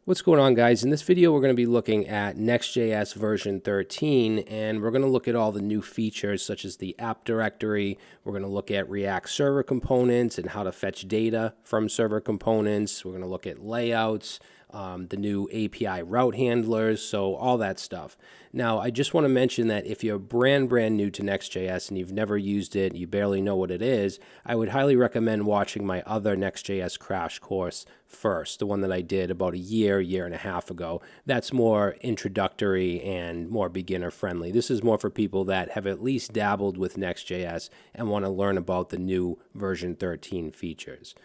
What's going on, guys? In this video, we're going to be looking at Next.js version 13, and we're going to look at all the new features such as the app directory. We're going to look at React server components and how to fetch data from server components. We're going to look at layouts, the new API route handlers, so all that stuff. Now, I just want to mention that if you're brand new to Next.js and you've never used it, you barely know what it is, I would highly recommend watching my other Next.js crash course first, the one that I did about a year and a half ago. That's more introductory and more beginner friendly. This is more for people that have at least dabbled with Next.js and want to learn about the new version 13 features.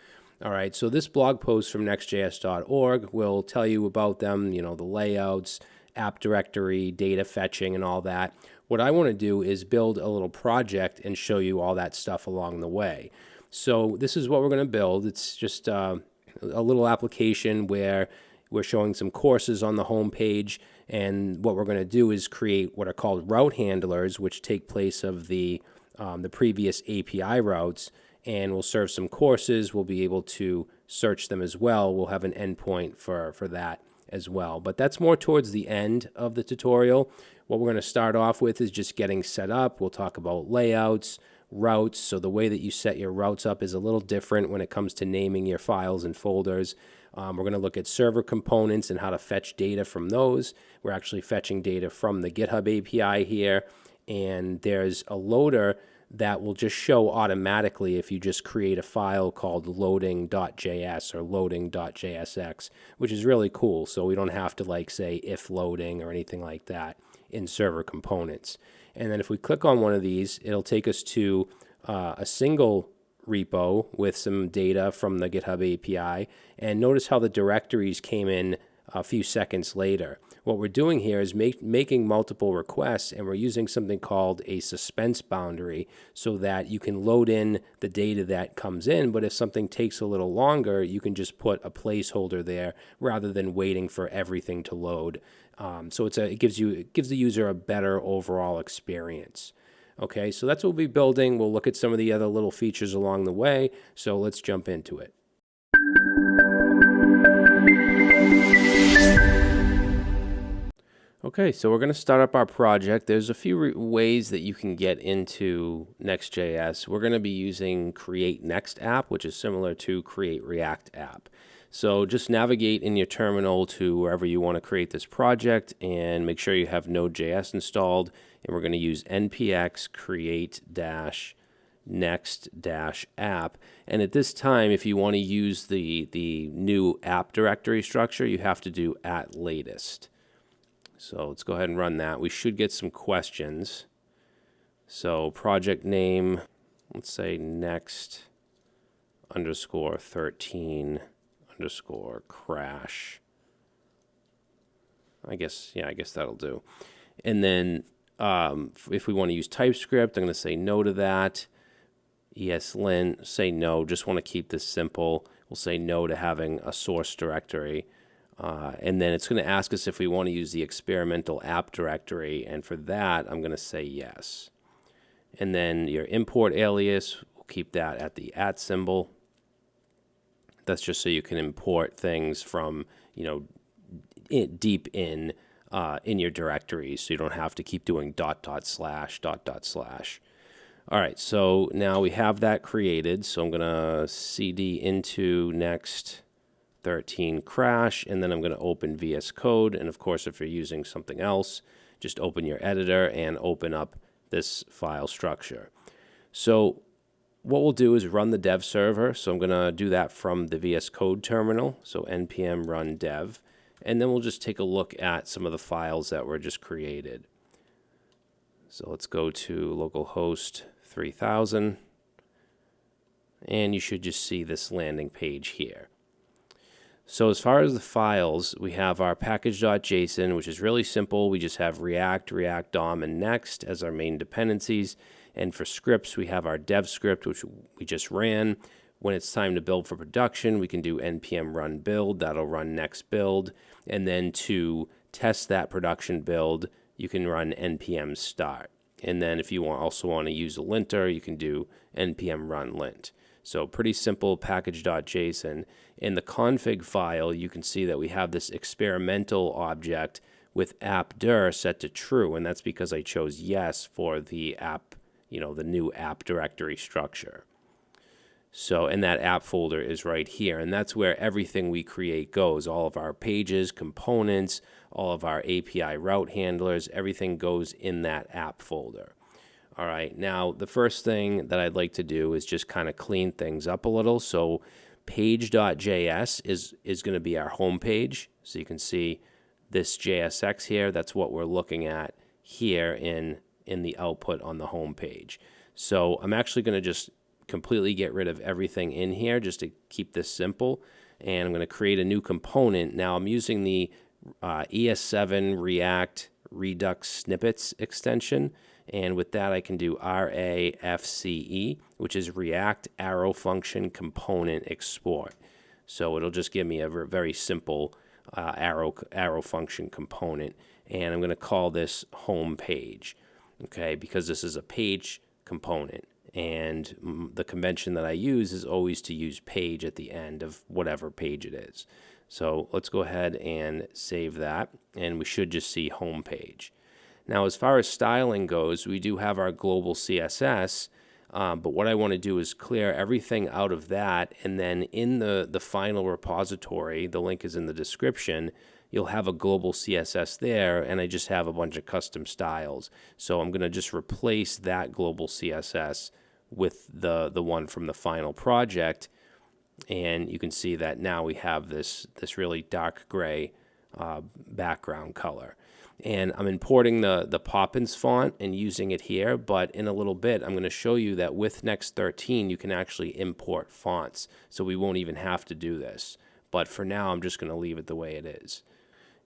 All right, so this blog post from nextjs.org will tell you about them, the layouts, app directory, data fetching, and all that. What I want to do is build a little project and show you all that stuff along the way. So this is what we're going to build. It's just a little application where we're showing some courses on the home page, and what we're going to do is create what are called route handlers, which take place of the previous API routes, and we'll serve some courses. We'll be able to search them as well. We'll have an endpoint for that as well. But that's more towards the end of the tutorial. What we're going to start off with is just getting set up. We'll talk about layouts, routes. So the way that you set your routes up is a little different when it comes to naming your files and folders. We're going to look at server components and how to fetch data from those. We're actually fetching data from the GitHub API here. And there's a loader that will just show automatically if you just create a file called loading.js or loading.jsx, which is really cool. So we don't have to say if loading or anything like that in server components. And then if we click on one of these, it'll take us to a single repo with some data from the GitHub API. And notice how the directories came in a few seconds later. What we're doing here is making multiple requests, and we're using something called a suspense boundary so that you can load in the data that comes in, but if something takes a little longer, you can just put a placeholder there rather than waiting for everything to load. So it gives the user a better overall experience. Okay, so that's what we'll be building. We'll look at some of the other little features along the way, so let's jump into it. Okay, so we're going to start up our project. There's a few ways that you can get into Next.js. We're going to be using Create Next App, which is similar to Create React App. So just navigate in your terminal to wherever you want to create this project and make sure you have Node.js installed. And we're going to use npx create-next-app. And at this time, if you want to use the new app directory structure, you have to do @latest. So let's go ahead and run that. We should get some questions. So project name, let's say next_13_crash. I guess that'll do. And then if we want to use TypeScript, I'm going to say no to that. ESLint, say no. Just want to keep this simple. We'll say no to having a source directory. And then it's going to ask us if we want to use the experimental app directory, and for that I'm going to say yes. And then your import alias, we'll keep that at the @ symbol. That's just so you can import things from deep in your directories, so you don't have to keep doing .. All right, so now we have that created, so I'm going to cd into next 13 crash, and then I'm going to open VS Code. And of course, if you're using something else, just open your editor and open up this file structure. So what we'll do is run the dev server. So I'm going to do that from the VS Code terminal. So npm run dev, and then we'll just take a look at some of the files that were just created. So let's go to localhost 3000, and you should just see this landing page here. So as far as the files, we have our package.json, which is really simple. We just have React, React DOM, and Next as our main dependencies. And for scripts, we have our dev script, which we just ran. When it's time to build for production, we can do npm run build. That'll run next build. And then to test that production build, you can run npm start. And then if you also want to use a linter, you can do npm run lint. So pretty simple package.json. In the config file, you can see that we have this experimental object with appdir set to true, and that's because I chose yes for the app, the new app directory structure. So, and that app folder is right here, and that's where everything we create goes. All of our pages, components, all of our API route handlers, everything goes in that app folder. All right, now the first thing that I'd like to do is just kind of clean things up a little. So page.js is going to be our home page. So you can see this JSX here, that's what we're looking at here in the output on the home page. So I'm actually going to just completely get rid of everything in here just to keep this simple, and I'm going to create a new component. Now I'm using the ES7 React Redux snippets extension, and with that I can do RAFCE, which is React Arrow Function Component Export. So it'll just give me a very simple arrow function component, and I'm going to call this home page, okay, because this is a page component. And the convention that I use is always to use page at the end of whatever page it is. So let's go ahead and save that, and we should just see home page. Now, as far as styling goes, we do have our global CSS, but what I want to do is clear everything out of that, and then in the final repository, the link is in the description, you'll have a global CSS there, and I just have a bunch of custom styles. So I'm going to just replace that global CSS with the one from the final project, and you can see that now we have this really dark gray background color. And I'm importing the Poppins font and using it here, but in a little bit I'm going to show you that with Next 13 you can actually import fonts, so we won't even have to do this. But for now I'm just going to leave it the way it is.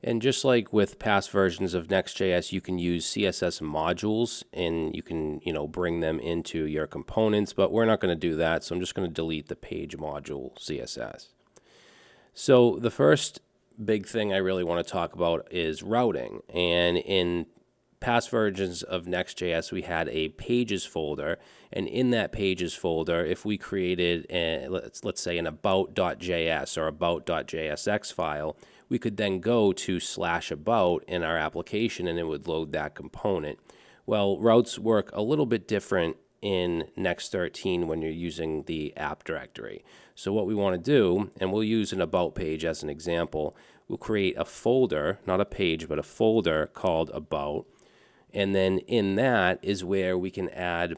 And just like with past versions of Next.js, you can use CSS modules and you can, bring them into your components, but we're not going to do that, so I'm just going to delete the page module CSS. So the first big thing I really want to talk about is routing. And in past versions of Next.js, we had a pages folder, and in that pages folder, if we created let's say an about.js or about.jsx file, we could then go to /about in our application and it would load that component. Well, routes work a little bit different in Next 13 when you're using the app directory. So what we want to do, and we'll use an about page as an example, we'll create a folder, not a page, but a folder called about. And then in that is where we can add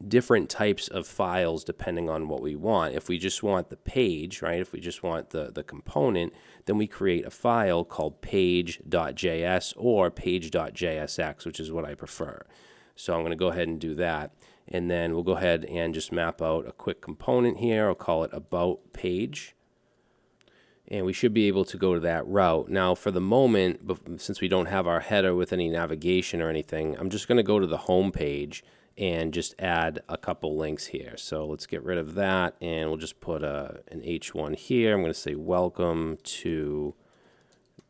different types of files depending on what we want. If we just want the page, right, if we just want the component, then we create a file called page.js or page.jsx, which is what I prefer. So I'm going to go ahead and do that. And then we'll go ahead and just map out a quick component here. I'll call it about page. And we should be able to go to that route. Now, for the moment, since we don't have our header with any navigation or anything, I'm just going to go to the home page and just add a couple links here. So let's get rid of that, and we'll just put an H1 here. I'm going to say welcome to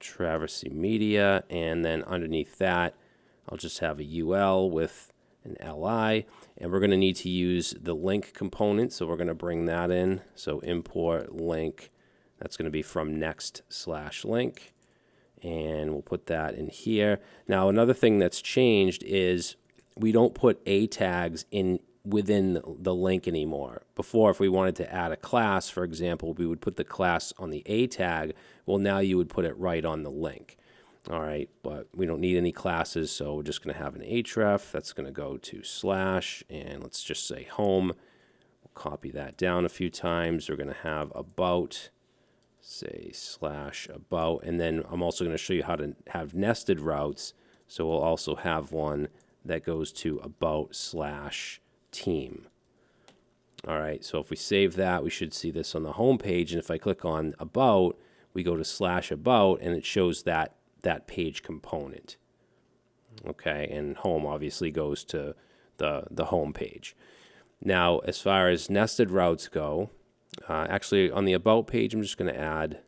Traversy Media, and then underneath that, I'll just have a UL with an LI, and we're going to need to use the link component, so we're going to bring that in. So import link, that's going to be from next/link, and we'll put that in here. Now, another thing that's changed is we don't put A tags within the link anymore. Before, if we wanted to add a class, for example, we would put the class on the A tag. Well, now you would put it right on the link. All right, but we don't need any classes, so we're just going to have an href. That's going to go to / and let's just say home. We'll copy that down a few times. We're going to have about, say /about, and then I'm also going to show you how to have nested routes. So we'll also have one that goes to about/team. All right, so if we save that, we should see this on the home page, and if I click on about, we go to /about, and it shows that page component. Okay, and home obviously goes to the home page. Now, as far as nested routes go, actually on the about page, I'm just going to add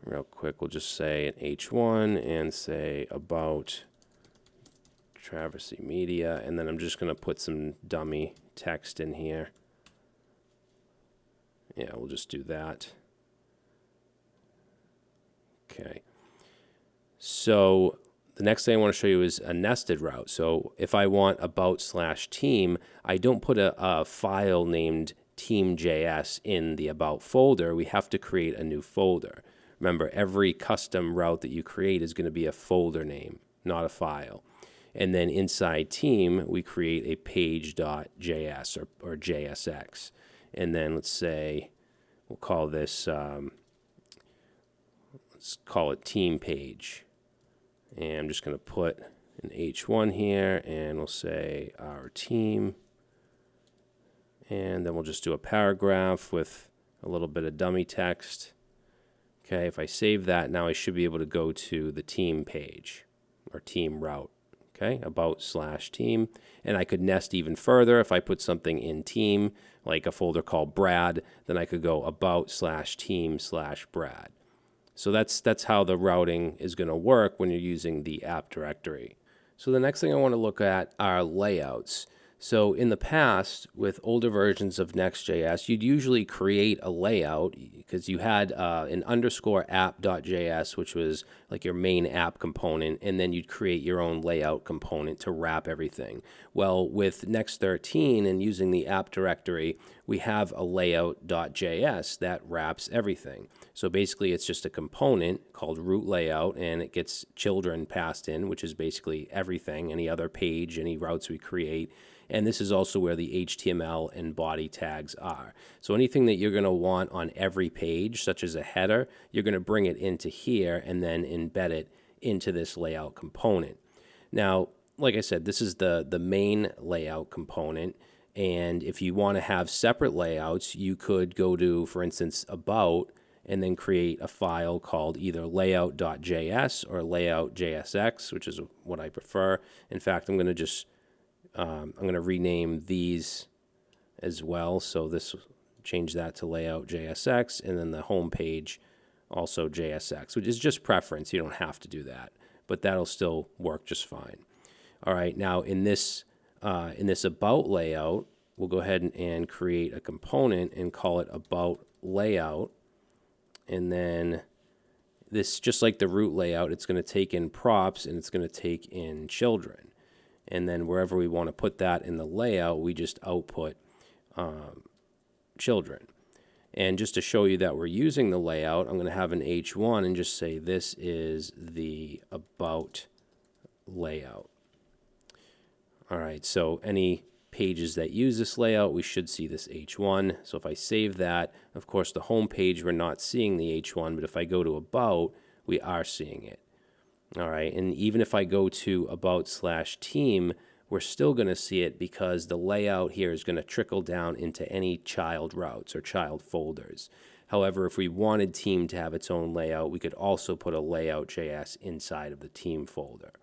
real quick. We'll just say an H1 and say about Traversy Media, and then I'm just going to put some dummy text in here. Yeah, we'll just do that. Okay. So the next thing I want to show you is a nested route. So if I want about/team, I don't put a file named team.js in the about folder. We have to create a new folder. Remember, every custom route that you create is going to be a folder name, not a file. And then inside team, we create a page.js or JSX. And then let's say, we'll call this, let's call it team page. And I'm just going to put an H1 here, and we'll say our team. And then we'll just do a paragraph with a little bit of dummy text. Okay, if I save that, now I should be able to go to the team page or team route. Okay, about/team. And I could nest even further. If I put something in team, like a folder called Brad, then I could go about/team/Brad. So that's how the routing is going to work when you're using the app directory. So the next thing I want to look at are layouts. So in the past, with older versions of Next.js, you'd usually create a layout because you had an underscore app.js, which was like your main app component, and then you'd create your own layout component to wrap everything. Well, with Next 13 and using the app directory, we have a layout.js that wraps everything. So basically, it's just a component called root layout, and it gets children passed in, which is basically everything, any other page, any routes we create. And this is also where the HTML and body tags are. So anything that you're going to want on every page, such as a header, you're going to bring it into here and then embed it into this layout component. Now, like I said, this is the main layout component. And if you want to have separate layouts, you could go to, for instance, about, and then create a file called either layout.js or layout.jsx, which is what I prefer. In fact, I'm going to rename these as well. So this, change that to layout.jsx, and then the home page also JSX, which is just preference. You don't have to do that, but that'll still work just fine. All right, now in this about layout, we'll go ahead and create a component and call it about layout. And then this, just like the root layout, it's going to take in props and it's going to take in children. And then wherever we want to put that in the layout, we just output children. And just to show you that we're using the layout, I'm going to have an H1 and just say this is the about layout. All right, so any pages that use this layout, we should see this H1. So if I save that, of course, the home page, we're not seeing the H1, but if I go to about, we are seeing it. All right, and even if I go to about/team, we're still going to see it because the layout here is going to trickle down into any child routes or child folders. However, if we wanted team to have its own layout, we could also put a layout.js inside of the team folder.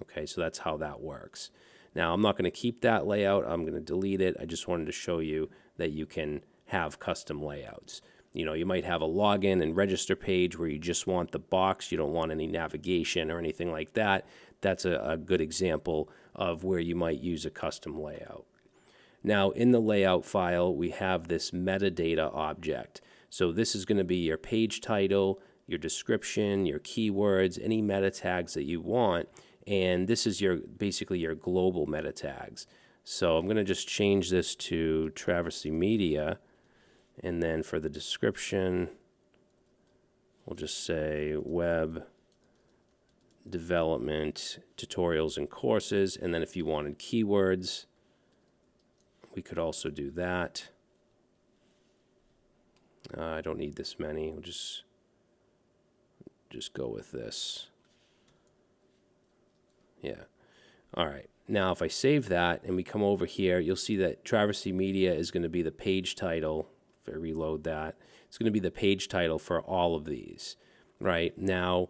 Okay, so that's how that works. Now, I'm not going to keep that layout. I'm going to delete it. I just wanted to show you that you can have custom layouts. You know, you might have a login and register page where you just want the box. You don't want any navigation or anything like that. That's a good example of where you might use a custom layout. Now, in the layout file, we have this metadata object. So this is going to be your page title, your description, your keywords, any meta tags that you want. And this is basically your global meta tags. So I'm going to just change this to Traversy Media. And then for the description, we'll just say web development tutorials and courses. And then if you wanted keywords, we could also do that. I don't need this many. We'll just go with this. Yeah. All right. Now, if I save that and we come over here, you'll see that Traversy Media is going to be the page title. If I reload that, it's going to be the page title for all of these. Right. Now,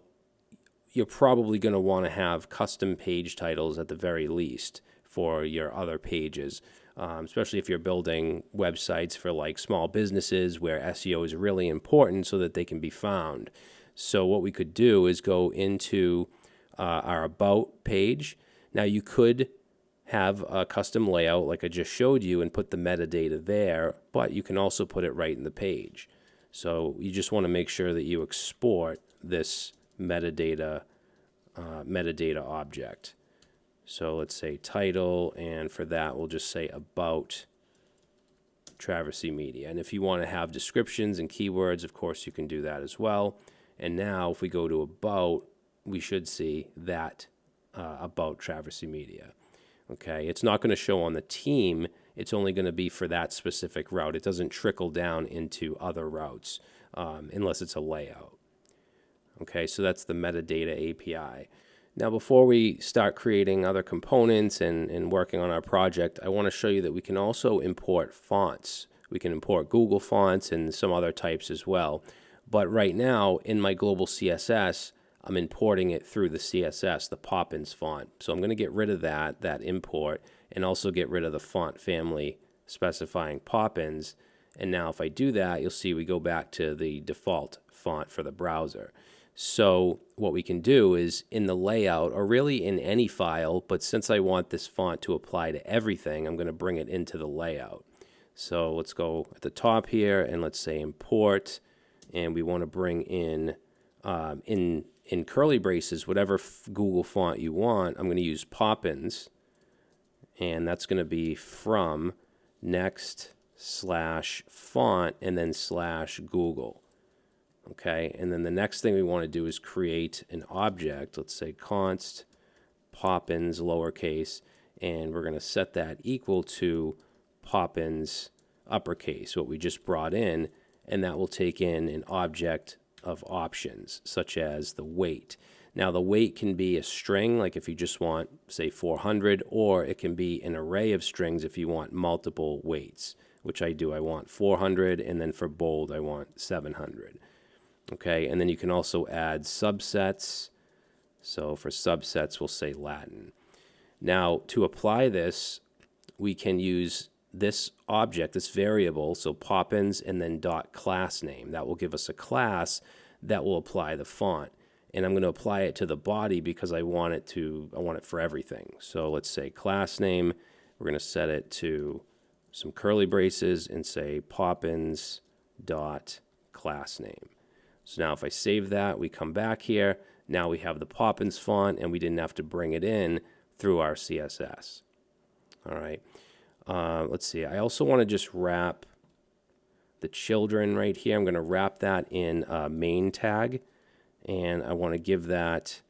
you're probably going to want to have custom page titles at the very least for your other pages, especially if you're building websites for like small businesses where SEO is really important so that they can be found. So what we could do is go into our About page. Now you could have a custom layout like I just showed you and put the metadata there, but you can also put it right in the page. So you just want to make sure that you export this metadata object. So let's say title, and for that we'll just say about Traversy Media. And if you want to have descriptions and keywords, of course you can do that as well. And now if we go to about, we should see that about Traversy Media. Okay, it's not going to show on the team. It's only going to be for that specific route. It doesn't trickle down into other routes unless it's a layout. Okay, so that's the Metadata API. Now, before we start creating other components and working on our project, I want to show you that we can also import fonts. We can import Google fonts and some other types as well. But right now, in my global CSS, I'm importing it through the CSS, the Poppins font. So I'm going to get rid of that import, and also get rid of the font family specifying Poppins. And now if I do that, you'll see we go back to the default font for the browser. So what we can do is in the layout, or really in any file, but since I want this font to apply to everything, I'm going to bring it into the layout. So let's go at the top here and let's say import, and we want to bring in curly braces, whatever Google font you want. I'm going to use Poppins, and that's going to be from next/font and then /Google. Okay, and then the next thing we want to do is create an object. Let's say const Poppins lowercase, and we're going to set that equal to Poppins uppercase, what we just brought in, and that will take in an object of options, such as the weight. Now, the weight can be a string, like if you just want, say, 400, or it can be an array of strings if you want multiple weights, which I do. I want 400, and then for bold, I want 700. Okay, and then you can also add subsets. So for subsets, we'll say Latin. Now, to apply this, we can use this object, this variable, so Poppins and then .class name. That will give us a class that will apply the font. And I'm going to apply it to the body because I want it for everything. So let's say class name. We're going to set it to some curly braces and say Poppins .class name. So now if I save that, we come back here. Now we have the Poppins font, and we didn't have to bring it in through our CSS. All right. Let's see. I also want to just wrap the children right here. I'm going to wrap that in a main tag, and I want to give that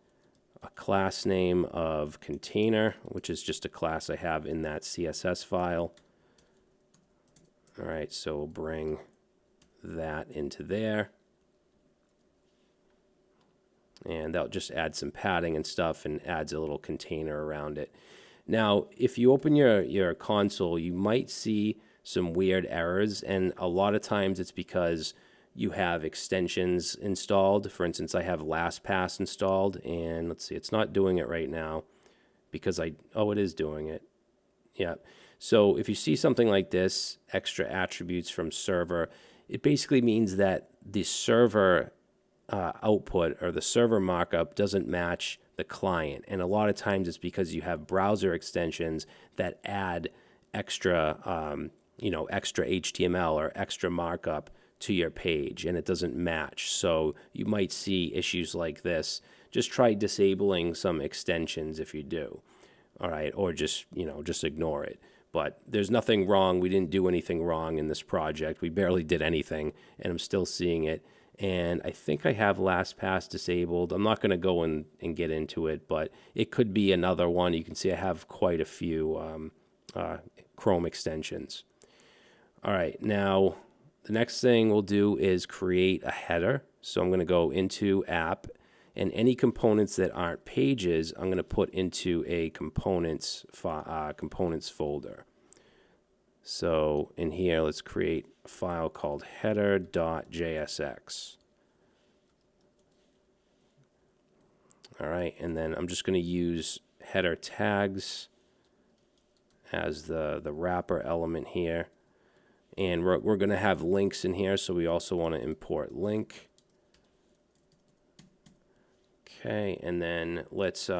a class name of container, which is just a class I have in that CSS file. All right, so we'll bring that into there. And that'll just add some padding and stuff and adds a little container around it. Now, if you open your console, you might see some weird errors, and a lot of times it's because you have extensions installed. For instance, I have LastPass installed, and let's see, it's not doing it right now because it is doing it. Yeah. So if you see something like this, extra attributes from server, it basically means that the server output or the server markup doesn't match the client, and a lot of times it's because you have browser extensions that add extra extra HTML or extra markup to your page, and it doesn't match. So you might see issues like this. Just try disabling some extensions if you do. All right, or just ignore it. But there's nothing wrong. We didn't do anything wrong in this project. We barely did anything, and I'm still seeing it. And I think I have LastPass disabled. I'm not going to go and get into it, but it could be another one. You can see I have quite a few Chrome extensions. All right, now the next thing we'll do is create a header. So I'm going to go into app, and any components that aren't pages, I'm going to put into a components folder. So in here, let's create a file called header.jsx. All right, and then I'm just going to use header tags as the wrapper element here. And we're going to have links in here, so we also want to import link. Okay, and then let's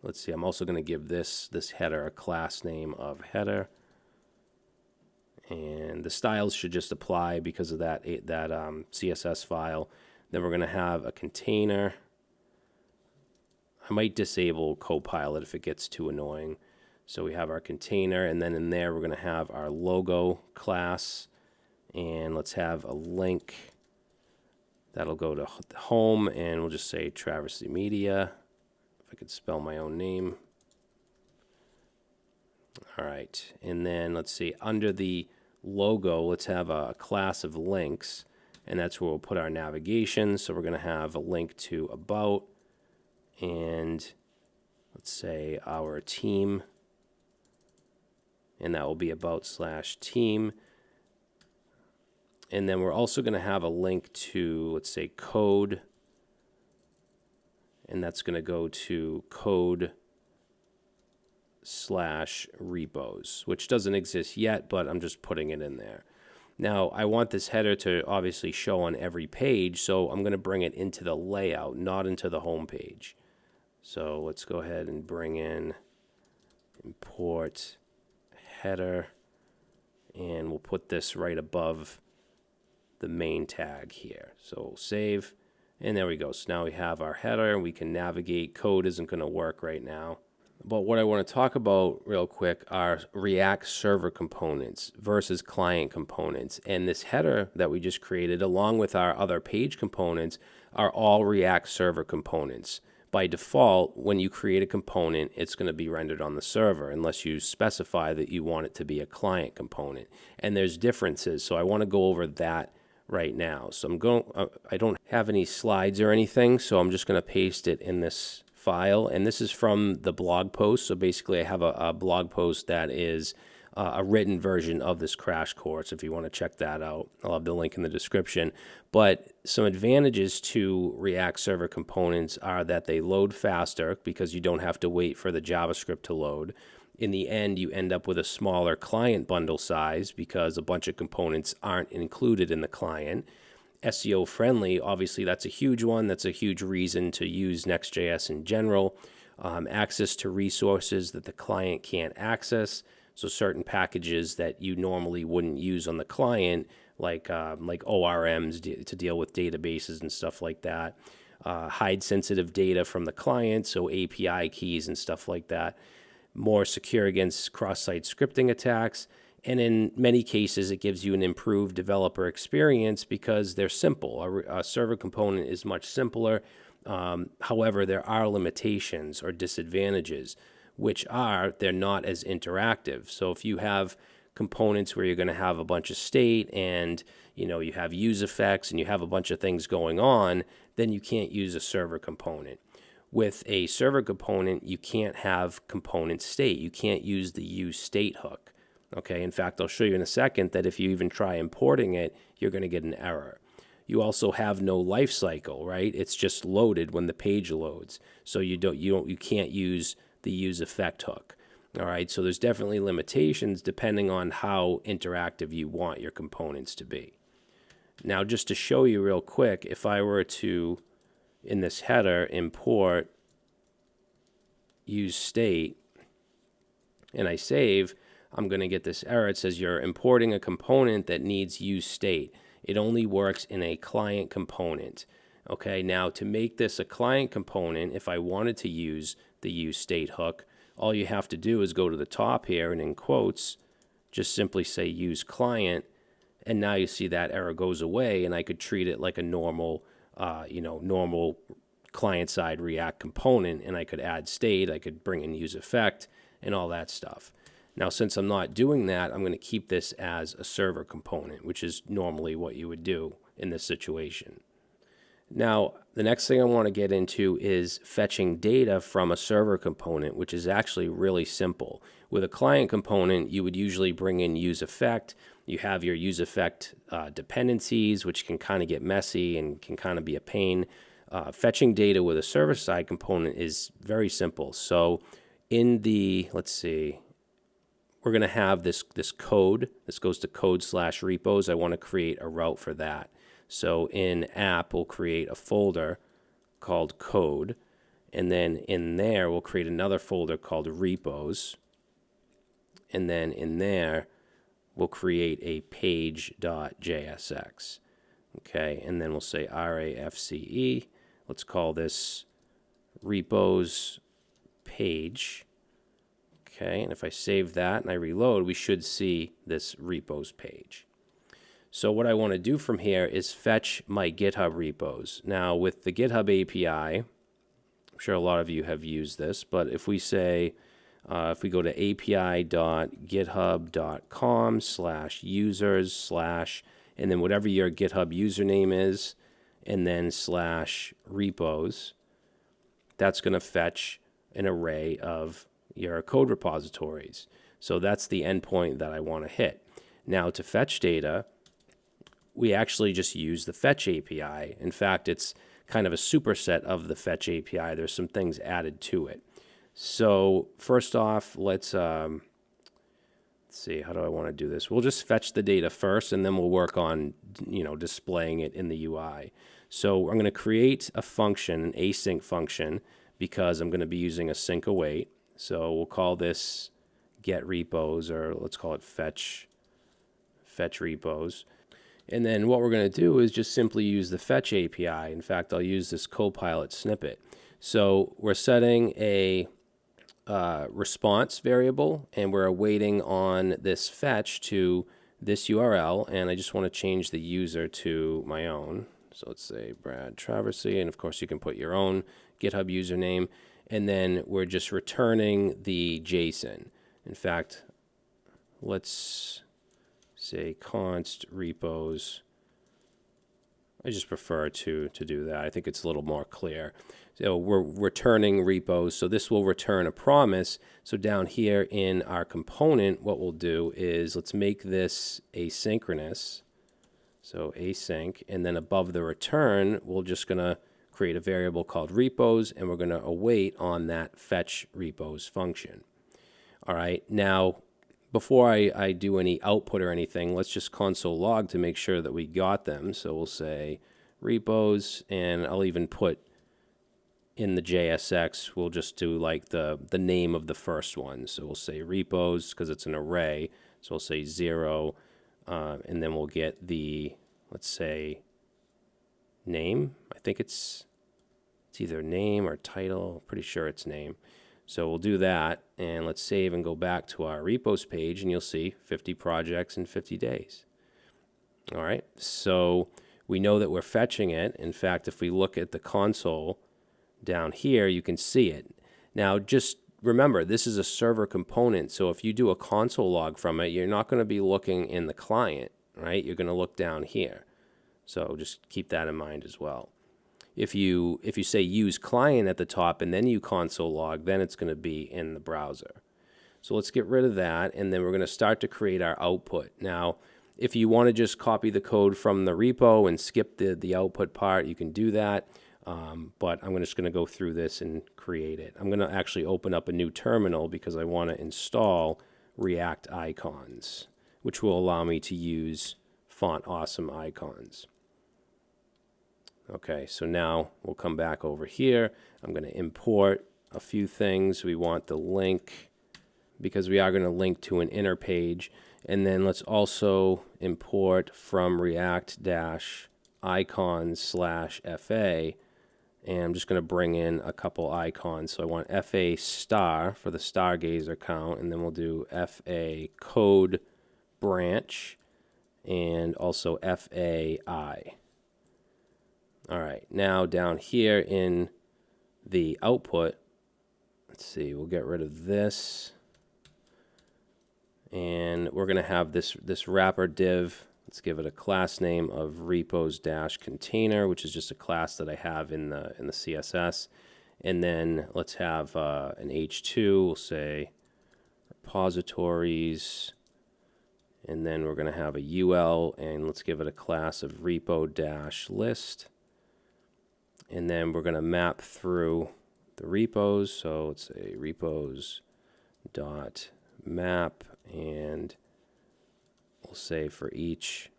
let's see, I'm also going to give this header a class name of header. And the styles should just apply because of that CSS file. Then we're going to have a container. I might disable Copilot if it gets too annoying. So we have our container, and then in there we're going to have our logo class. And let's have a link. That'll go to home, and we'll just say Travesty Media. If I could spell my own name. All right, and then let's see, under the logo, let's have a class of links, and that's where we'll put our navigation. So we're going to have a link to About, and let's say our team, and that will be About/team. And then we're also going to have a link to, let's say, code, and that's going to go to code/repos, which doesn't exist yet, but I'm just putting it in there. Now, I want this header to obviously show on every page, so I'm going to bring it into the layout, not into the home page. So let's go ahead and bring in import header, and we'll put this right above the main tag here. So we'll save, and there we go. So now we have our header, and we can navigate. Code isn't going to work right now. But what I want to talk about real quick are React server components versus client components. And this header that we just created, along with our other page components, are all React server components. By default, when you create a component, it's going to be rendered on the server unless you specify that you want it to be a client component. And there's differences, so I want to go over that right now. So I don't have any slides or anything, so I'm just going to paste it in this file, and this is from the blog post. So basically I have a blog post that is a written version of this crash course. If you want to check that out, I'll have the link in the description. But some advantages to React server components are that they load faster because you don't have to wait for the JavaScript to load. In the end, you end up with a smaller client bundle size because a bunch of components aren't included in the client. SEO friendly, obviously that's a huge one. That's a huge reason to use Next.js in general. Access to resources that the client can't access. So certain packages that you normally wouldn't use on the client, like ORMs to deal with databases and stuff like that. Hide sensitive data from the client, so API keys and stuff like that. More secure against cross-site scripting attacks. And in many cases, it gives you an improved developer experience because they're simple. A server component is much simpler. However, there are limitations or disadvantages, which are they're not as interactive. So if you have components where you're going to have a bunch of state and you have use effects and you have a bunch of things going on, then you can't use a server component. With a server component, you can't have component state. You can't use the use state hook. Okay, in fact, I'll show you in a second that if you even try importing it, you're going to get an error. You also have no life cycle, right? It's just loaded when the page loads. So you can't use the use effect hook. All right, so there's definitely limitations depending on how interactive you want your components to be. Now, just to show you real quick, if I were to, in this header, import use state, and I save, I'm going to get this error. It says you're importing a component that needs use state. It only works in a client component. Okay, now to make this a client component, if I wanted to use the use state hook, all you have to do is go to the top here and in quotes, just simply say use client, and now you see that error goes away, and I could treat it like a normal, normal client-side React component, and I could add state, I could bring in use effect, and all that stuff. Now, since I'm not doing that, I'm going to keep this as a server component, which is normally what you would do in this situation. Now, the next thing I want to get into is fetching data from a server component, which is actually really simple. With a client component, you would usually bring in use effect. You have your use effect dependencies, which can kind of get messy and can kind of be a pain. Fetching data with a server-side component is very simple. So in the, let's see, we're going to have this code. This goes to code/repos. I want to create a route for that. So in app, we'll create a folder called code. And then in there, we'll create another folder called repos. And then in there, we'll create a page.jsx. Okay, and then we'll say RAFCE. Let's call this repos page. Okay, and if I save that and I reload, we should see this repos page. So what I want to do from here is fetch my GitHub repos. Now with the GitHub API, I'm sure a lot of you have used this, but if we say, if we go to api.github.com/users/ and then whatever your GitHub username is, and then /repos, that's going to fetch an array of your code repositories. So that's the endpoint that I want to hit. Now to fetch data, we actually just use the fetch API. In fact, it's kind of a superset of the fetch API. There's some things added to it. So first off, let's see, how do I want to do this? We'll just fetch the data first, and then we'll work on, displaying it in the UI. So I'm going to create a function, an async function, because I'm going to be using a sync await. So we'll call this get repos, or let's call it fetch repos. And then what we're going to do is just simply use the fetch API. In fact, I'll use this Copilot snippet. So we're setting a response variable, and we're awaiting on this fetch to this URL, and I just want to change the user to my own. So let's say Brad Traversy, and of course you can put your own GitHub username, and then we're just returning the JSON. In fact, let's say const repos. I just prefer to do that. I think it's a little more clear. So we're returning repos. So this will return a promise. So down here in our component, what we'll do is let's make this asynchronous. So async, and then above the return, we're just going to create a variable called repos, and we're going to await on that fetch repos function. All right, now before I do any output or anything, let's just console log to make sure that we got them. So we'll say repos, and I'll even put in the JSX, we'll just do like the name of the first one. So we'll say repos because it's an array. So we'll say 0, and then we'll get the, let's say, name. I think it's either name or title. Pretty sure it's name. So we'll do that, and let's save and go back to our repos page, and you'll see 50 projects in 50 days. All right, so we know that we're fetching it. In fact, if we look at the console down here, you can see it. Now, just remember, this is a server component, so if you do a console log from it, you're not going to be looking in the client, right? You're going to look down here. So just keep that in mind as well. If you say use client at the top and then you console log, then it's going to be in the browser. So let's get rid of that, and then we're going to start to create our output. Now, if you want to just copy the code from the repo and skip the output part, you can do that. But I'm just going to go through this and create it. I'm going to actually open up a new terminal because I want to install React icons, which will allow me to use font awesome icons. Okay, so now we'll come back over here. I'm going to import a few things. We want the link because we are going to link to an inner page. And then let's also import from React-icons/FA. And I'm just going to bring in a couple icons. So I want FA star for the Stargazer count, and then we'll do FA code branch and also FAI. All right, now down here in the output, let's see, we'll get rid of this. And we're going to have this wrapper div. Let's give it a class name of repos-container, which is just a class that I have in the CSS. And then let's have an H2. We'll say repositories. And then we're going to have a UL, and let's give it a class of repo-list. And then we're going to map through the repos. So let's say repos.map, and we'll say for each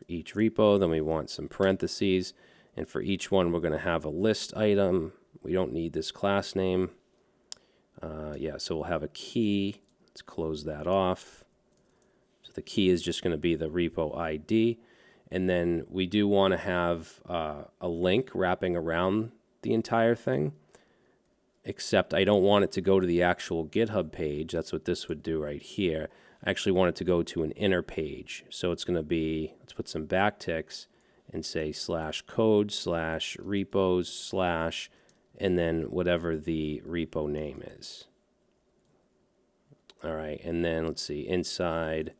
repo, then we want some parentheses. And for each one, we're going to have a list item. We don't need this class name. Yeah, so we'll have a key. Let's close that off. So the key is just going to be the repo ID. And then we do want to have a link wrapping around the entire thing, except I don't want it to go to the actual GitHub page. That's what this would do right here. I actually want it to go to an inner page. So it's going to be, let's put some backticks and say /code/repos/ and then whatever the repo name is. All right, and then let's see, inside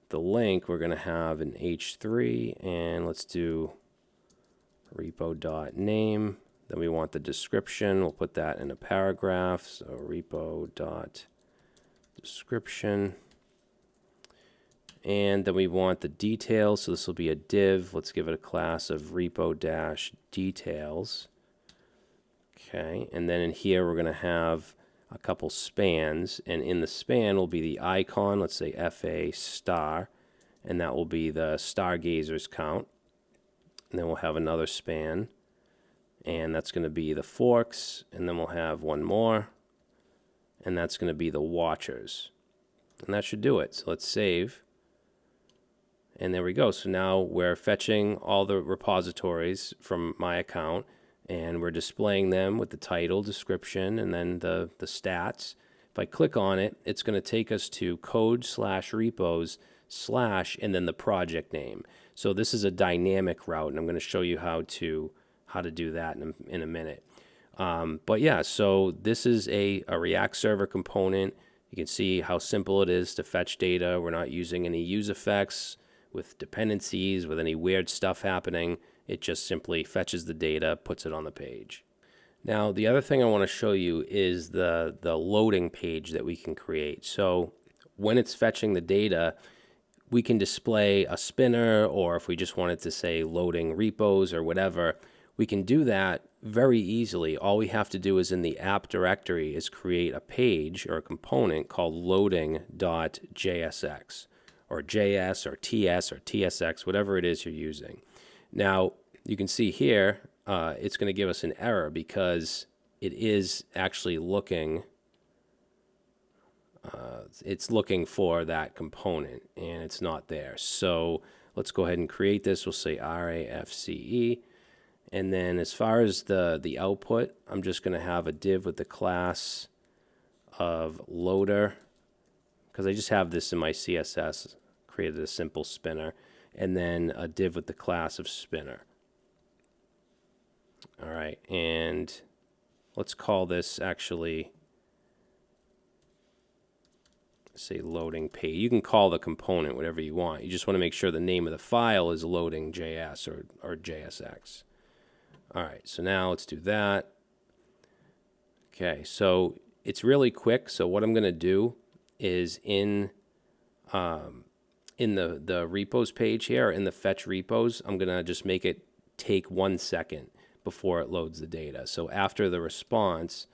the link, we're going to have an H3, and let's do repo.name. Then we want the description. We'll put that in a paragraph. So repo.description. And then we want the details. So this will be a div. Let's give it a class of repo-details. Okay, and then in here we're going to have a couple spans, and in the span will be the icon, let's say FA star, and that will be the stargazers count. And then we'll have another span, and that's going to be the forks, and then we'll have one more, and that's going to be the watchers. And that should do it. So let's save. And there we go. So now we're fetching all the repositories from my account, and we're displaying them with the title, description, and then the stats. If I click on it, it's going to take us to code/repos/ and then the project name. So this is a dynamic route, and I'm going to show you how to do that in a minute. But yeah, so this is a React server component. You can see how simple it is to fetch data. We're not using any use effects with dependencies, with any weird stuff happening. It just simply fetches the data, puts it on the page. Now, the other thing I want to show you is the loading page that we can create. So when it's fetching the data, we can display a spinner, or if we just wanted to say loading repos or whatever, we can do that very easily. All we have to do is in the app directory is create a page or a component called loading.jsx or JS or TS or TSX, whatever it is you're using. Now, you can see here, it's going to give us an error because it is actually looking, it's looking for that component, and it's not there. So let's go ahead and create this. We'll say RAFCE. And then as far as the output, I'm just going to have a div with the class of loader, because I just have this in my CSS, created a simple spinner, and then a div with the class of spinner. All right, and let's call this actually, say loading page. You can call the component whatever you want. You just want to make sure the name of the file is loading.js or JSX. All right, so now let's do that. Okay, so it's really quick. So what I'm going to do is in the repos page here, in the fetch repos, I'm going to just make it take 1 second before it loads the data. So after the response,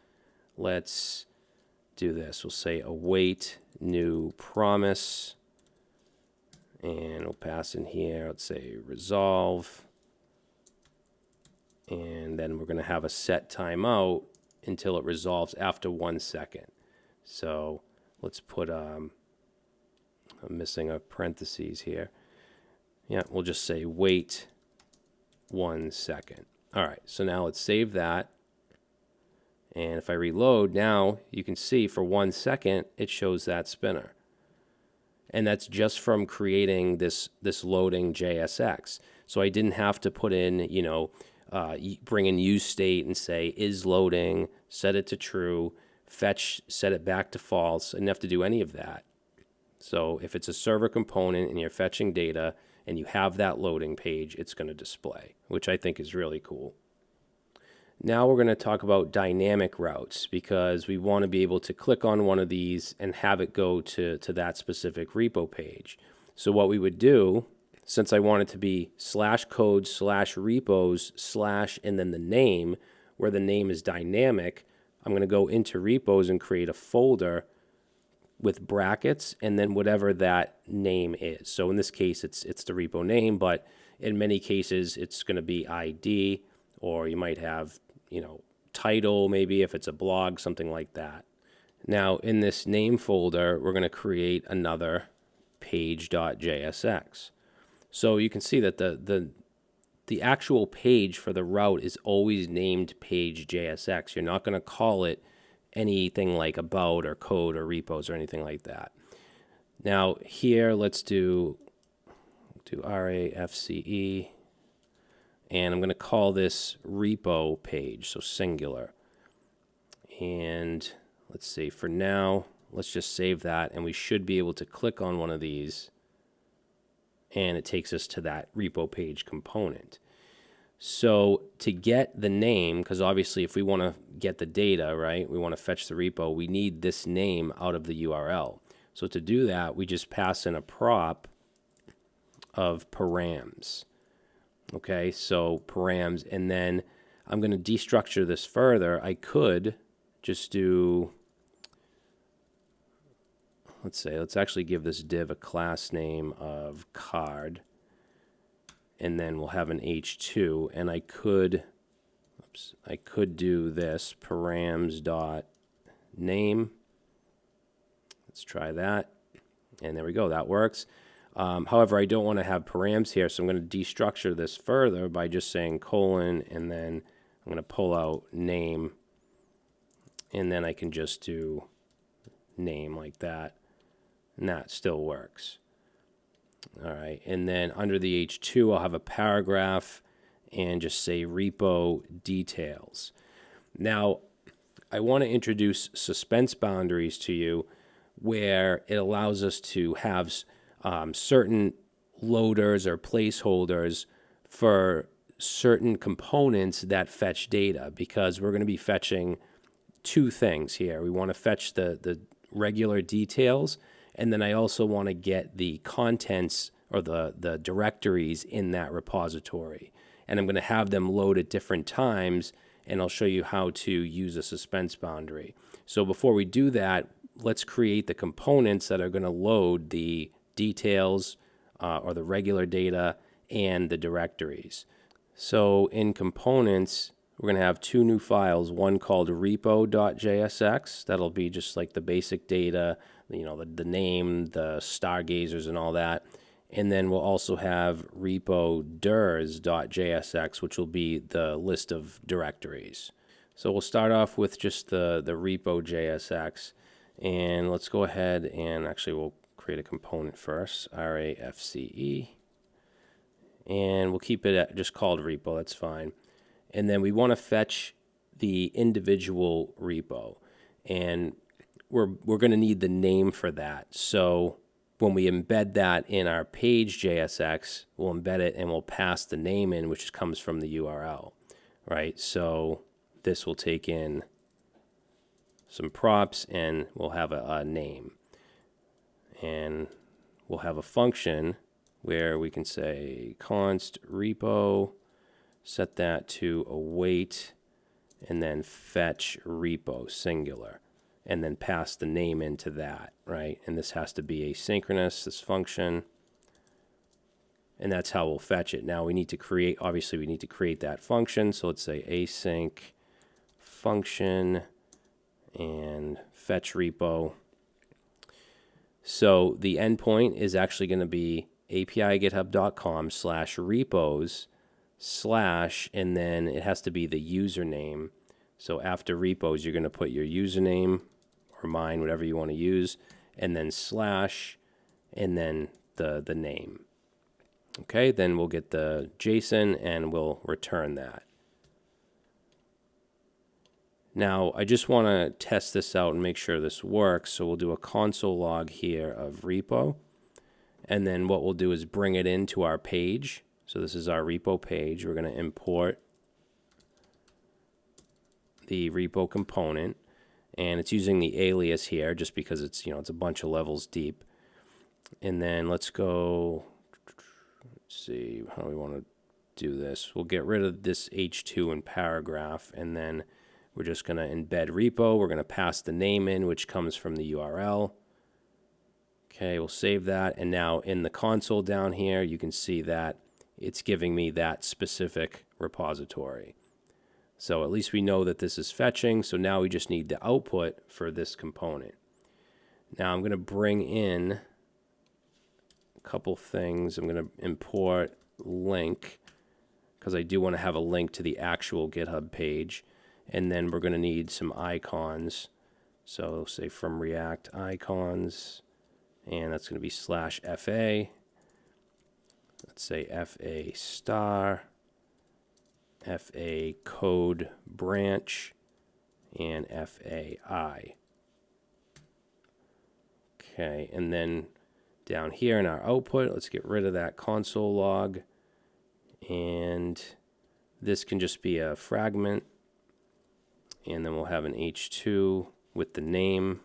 let's do this. We'll say await new promise, and we'll pass in here, let's say resolve, and then we're going to have a set timeout until it resolves after 1 second. So let's put, I'm missing a parentheses here. Yeah, we'll just say wait 1 second. All right, so now let's save that. And if I reload, now you can see for 1 second, it shows that spinner. And that's just from creating this loading JSX. So I didn't have to put in, bring in use state and say is loading, set it to true, fetch, set it back to false. I didn't have to do any of that. So if it's a server component and you're fetching data and you have that loading page, it's going to display, which I think is really cool. Now we're going to talk about dynamic routes, because we want to be able to click on one of these and have it go to that specific repo page. So what we would do, since I want it to be /code/repos/ and then the name, where the name is dynamic, I'm going to go into repos and create a folder with brackets and then whatever that name is. So in this case, it's the repo name, but in many cases, it's going to be ID, or you might have, title, maybe if it's a blog, something like that. Now, in this name folder, we're going to create another page.jsx. So you can see that the actual page for the route is always named page.jsx. You're not going to call it anything like about or code or repos or anything like that. Now here, let's do RAFCE, and I'm going to call this repo page, so singular. And let's see, for now, let's just save that, and we should be able to click on one of these, and it takes us to that repo page component. So to get the name, because obviously if we want to get the data, right, we want to fetch the repo, we need this name out of the URL. So to do that, we just pass in a prop of params. Okay, so params, and then I'm going to destructure this further. I could just do, let's actually give this div a class name of card, and then we'll have an h2, and I could do this params dot name. Let's try that, and there we go, that works. However, I don't want to have params here, so I'm going to destructure this further by just saying colon, and then I'm going to pull out name, and then I can just do name like that, and that still works. All right, and then under the H2, I'll have a paragraph and just say repo details. Now, I want to introduce suspense boundaries to you, where it allows us to have certain loaders or placeholders for certain components that fetch data, because we're going to be fetching two things here. We want to fetch the regular details, and then I also want to get the contents or the directories in that repository. And I'm going to have them load at different times, and I'll show you how to use a suspense boundary. So before we do that, let's create the components that are going to load the details or the regular data and the directories. So in components, we're going to have two new files, one called repo.jsx. That'll be just like the basic data, the name, the stargazers and all that. And then we'll also have RepoDirs.jsx, which will be the list of directories. So we'll start off with just the repo.jsx, and let's go ahead and actually we'll create a component first, RAFCE, and we'll keep it at just called repo, that's fine. And then we want to fetch the individual repo, and we're going to need the name for that. So when we embed that in our page.jsx, we'll embed it and we'll pass the name in, which comes from the URL, right? So this will take in some props, and we'll have a name. And we'll have a function where we can say const repo, set that to await, and then fetch repo singular, and then pass the name into that, right? And this has to be asynchronous, this function, and that's how we'll fetch it. Now we need to create, obviously we need to create that function, so let's say async function and fetch repo. So the endpoint is actually going to be api.github.com/repos/ and then it has to be the username. So after repos, you're going to put your username or mine, whatever you want to use, and then / and then the name. Okay, then we'll get the JSON and we'll return that. Now, I just want to test this out and make sure this works, so we'll do a console log here of repo, and then what we'll do is bring it into our page. So this is our repo page. We're going to import the repo component, and it's using the alias here just because it's, it's a bunch of levels deep. And then let's go, let's see how we want to do this. We'll get rid of this H2 and paragraph, and then we're just going to embed repo. We're going to pass the name in, which comes from the URL. Okay, we'll save that. And now in the console down here, you can see that it's giving me that specific repository. So at least we know that this is fetching, so now we just need the output for this component. Now I'm going to bring in a couple things. I'm going to import link, because I do want to have a link to the actual GitHub page. And then we're going to need some icons. So say from React icons, and that's going to be /FA. Let's say FA star, FA code branch, and FAI. Okay, and then down here in our output, let's get rid of that console log. And this can just be a fragment. And then we'll have an H2 with the name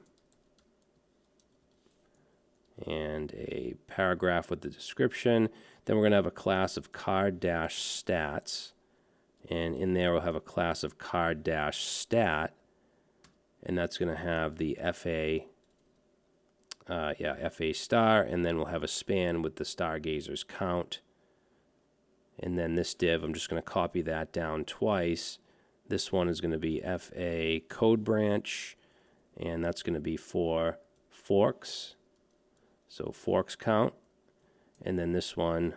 and a paragraph with the description. Then we're going to have a class of card-stats. And in there we'll have a class of card-stat. And that's going to have the FA star. And then we'll have a span with the stargazers count. And then this div, I'm just going to copy that down twice. This one is going to be FA code branch, and that's going to be for forks. So forks count. And then this one,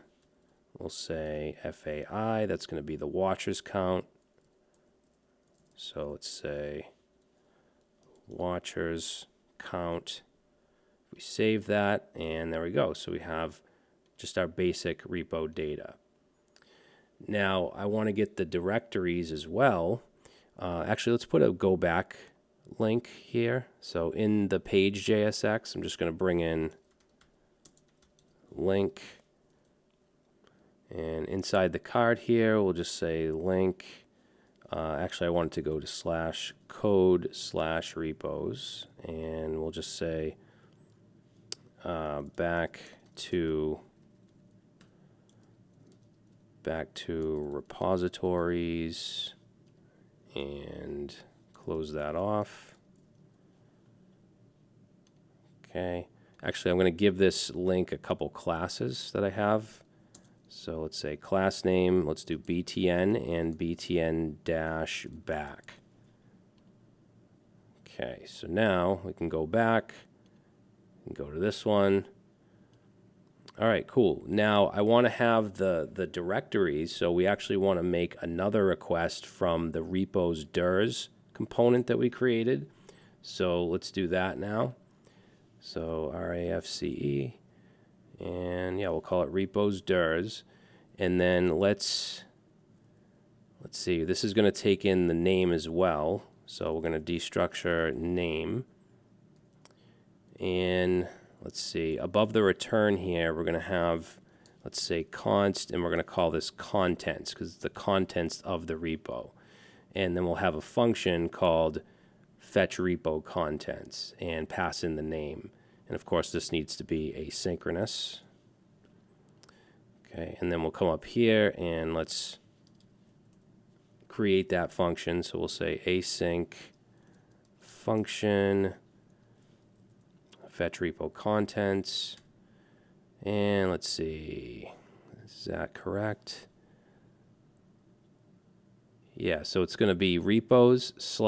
we'll say FAI, that's going to be the watchers count. So let's say watchers count. We save that, and there we go. So we have just our basic repo data. Now, I want to get the directories as well. Actually, let's put a go back link here. So in the page JSX, I'm just going to bring in link. And inside the card here, we'll just say link. Actually, I want it to go to /code/repos. And we'll just say back to repositories, and close that off. Okay. Actually, I'm going to give this link a couple classes that I have. So let's say class name, let's do btn and btn-back. Okay, so now we can go back and go to this one. All right, cool. Now I want to have the directories, so we actually want to make another request from the ReposDirs component that we created. So let's do that now. So RAFCE, and yeah, we'll call it ReposDirs. And then let's see, this is going to take in the name as well. So we're going to destructure name. And let's see, above the return here, we're going to have, let's say, const, and we're going to call this contents, because it's the contents of the repo. And then we'll have a function called fetch repo contents and pass in the name. And of course, this needs to be asynchronous. Okay, and then we'll come up here and let's create that function. So we'll say async function fetch repo contents, and let's see, is that correct? Yeah, so it's going to be repos /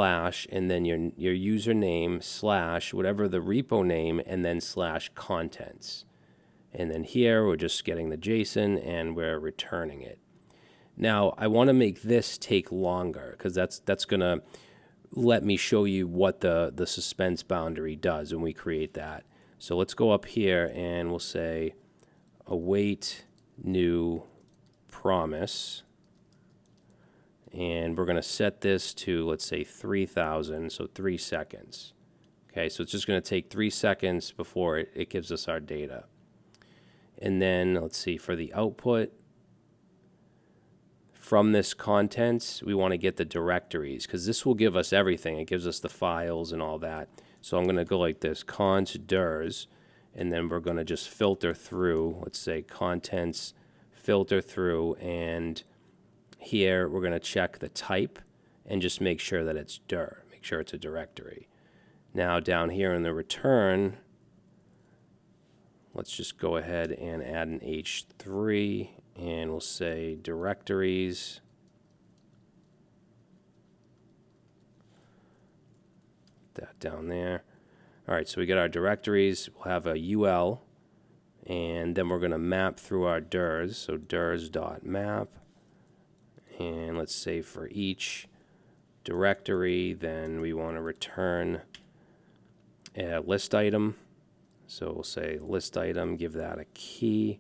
and then your username / whatever the repo name, and then / contents. And then here we're just getting the JSON and we're returning it. Now I want to make this take longer, because that's going to let me show you what the suspense boundary does when we create that. So let's go up here and we'll say await new promise. And we're going to set this to, let's say, 3,000, so 3 seconds. Okay, so it's just going to take 3 seconds before it gives us our data. And then, let's see, for the output, from this contents, we want to get the directories, because this will give us everything. It gives us the files and all that. So I'm going to go like this, const dirs, and then we're going to just filter through, let's say contents, filter through, and here we're going to check the type and just make sure that it's dir, make sure it's a directory. Now down here in the return, let's just go ahead and add an H3, and we'll say directories. That down there. All right, so we got our directories. We'll have a UL, and then we're going to map through our dirs. So dirs.map, and let's say for each directory, then we want to return a list item. So we'll say list item, give that a key,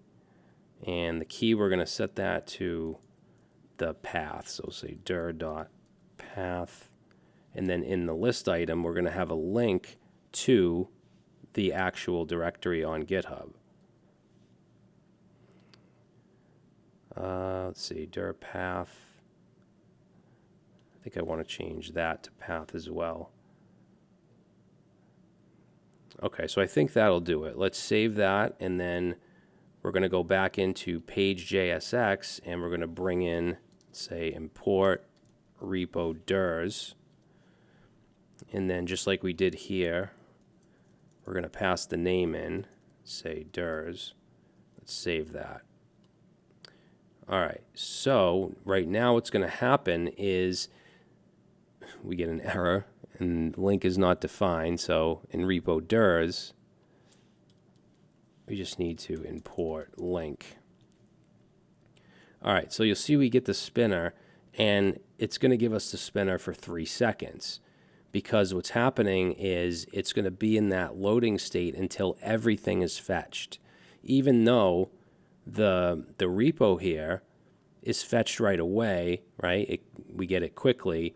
and the key we're going to set that to the path. So we'll say dir.path, and then in the list item, we're going to have a link to the actual directory on GitHub. Let's see, dir path. I think I want to change that to path as well. Okay, so I think that'll do it. Let's save that, and then we're going to go back into page.jsx, and we're going to bring in, say, import RepoDirs. And then just like we did here, we're going to pass the name in, say dirs. Let's save that. All right, so right now what's going to happen is we get an error and link is not defined. So in RepoDirs, we just need to import link. All right, so you'll see we get the spinner, and it's going to give us the spinner for 3 seconds. Because what's happening is it's going to be in that loading state until everything is fetched. Even though the repo here is fetched right away, right? We get it quickly.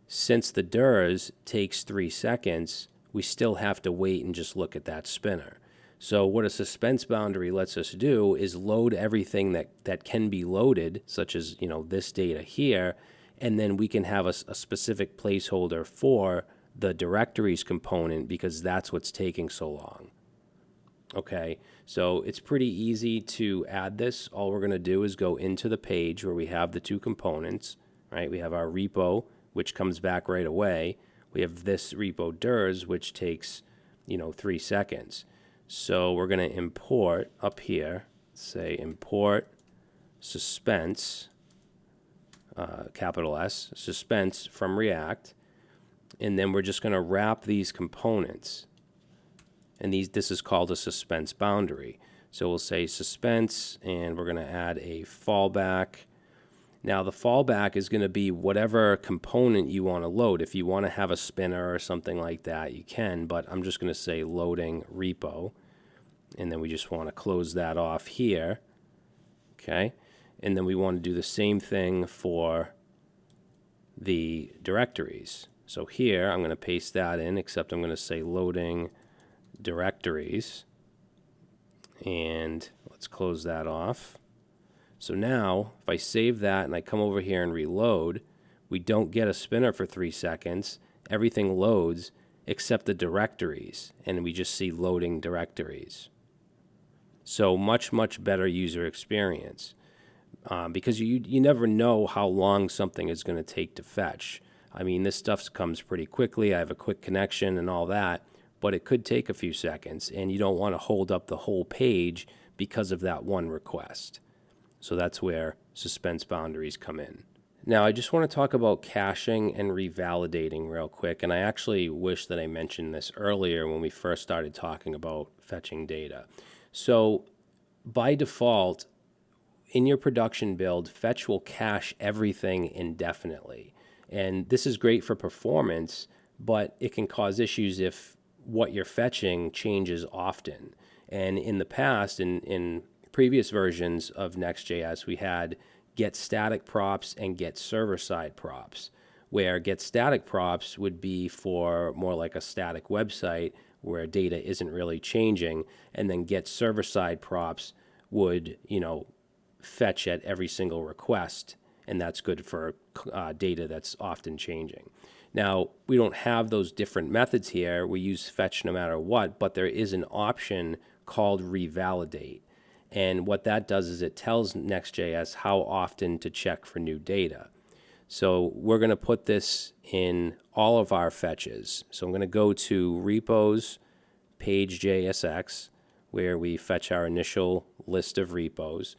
Since the dirs takes 3 seconds, we still have to wait and just look at that spinner. So what a suspense boundary lets us do is load everything that can be loaded, such as this data here, and then we can have a specific placeholder for the directories component because that's what's taking so long. Okay, so it's pretty easy to add this. All we're going to do is go into the page where we have the 2 components, right? We have our repo, which comes back right away. We have this RepoDirs, which takes 3 seconds. So we're going to import up here, say import suspense, capital S, suspense from React, and then we're just going to wrap these components, and this is called a suspense boundary. So we'll say suspense, and we're going to add a fallback. Now the fallback is going to be whatever component you want to load. If you want to have a spinner or something like that, you can, but I'm just going to say loading repo, and then we just want to close that off here. Okay. And then we want to do the same thing for the directories. So here I'm going to paste that in, except I'm going to say loading directories. And let's close that off. So now if I save that and I come over here and reload, we don't get a spinner for 3 seconds. Everything loads except the directories, and we just see loading directories. So much, much better user experience. Because you never know how long something is going to take to fetch. I mean, this stuff comes pretty quickly. I have a quick connection and all that, but it could take a few seconds, and you don't want to hold up the whole page because of that one request. So that's where suspense boundaries come in. Now, I just want to talk about caching and revalidating real quick, and I actually wish that I mentioned this earlier when we first started talking about fetching data. So by default, in your production build, fetch will cache everything indefinitely. And this is great for performance, but it can cause issues if what you're fetching changes often. And in the past, in previous versions of Next.js, we had get static props and get server-side props, where get static props would be for more like a static website where data isn't really changing, and then get server-side props would, fetch at every single request, and that's good for data that's often changing. Now, we don't have those different methods here. We use fetch no matter what, but there is an option called revalidate. And what that does is it tells Next.js how often to check for new data. So we're going to put this in all of our fetches. So I'm going to go to repos, page.jsx, where we fetch our initial list of repos.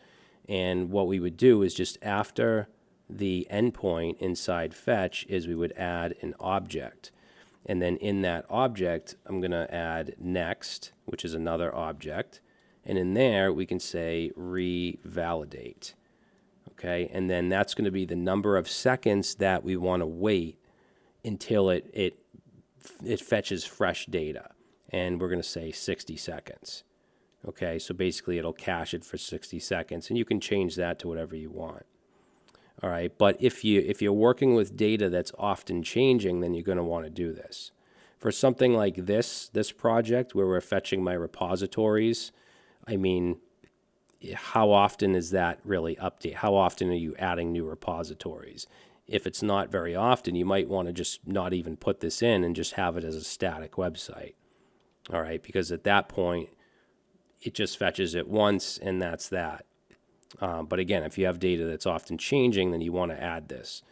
And what we would do is just after the endpoint inside fetch is we would add an object. And then in that object, I'm going to add next, which is another object. And in there, we can say revalidate. Okay, and then that's going to be the number of seconds that we want to wait until it fetches fresh data. And we're going to say 60 seconds. Okay, so basically it'll cache it for 60 seconds, and you can change that to whatever you want. All right, but if you're working with data that's often changing, then you're going to want to do this. For something like this project where we're fetching my repositories, I mean, how often is that really update? How often are you adding new repositories? If it's not very often, you might want to just not even put this in and just have it as a static website. All right, because at that point, it just fetches it once and that's that. But again, if you have data that's often changing, then you want to add this.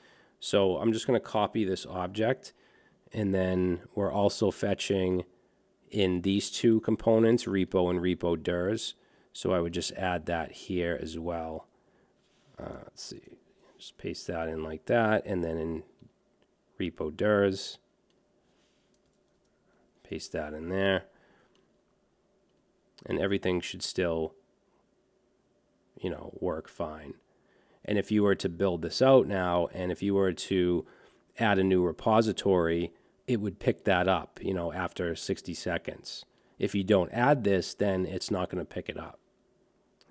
So I'm just going to copy this object, and then we're also fetching in these two components, repo and RepoDirs. So I would just add that here as well. Let's see, just paste that in like that, and then in RepoDirs, paste that in there, and everything should still, work fine. And if you were to build this out now, and if you were to add a new repository, it would pick that up, after 60 seconds. If you don't add this, then it's not going to pick it up.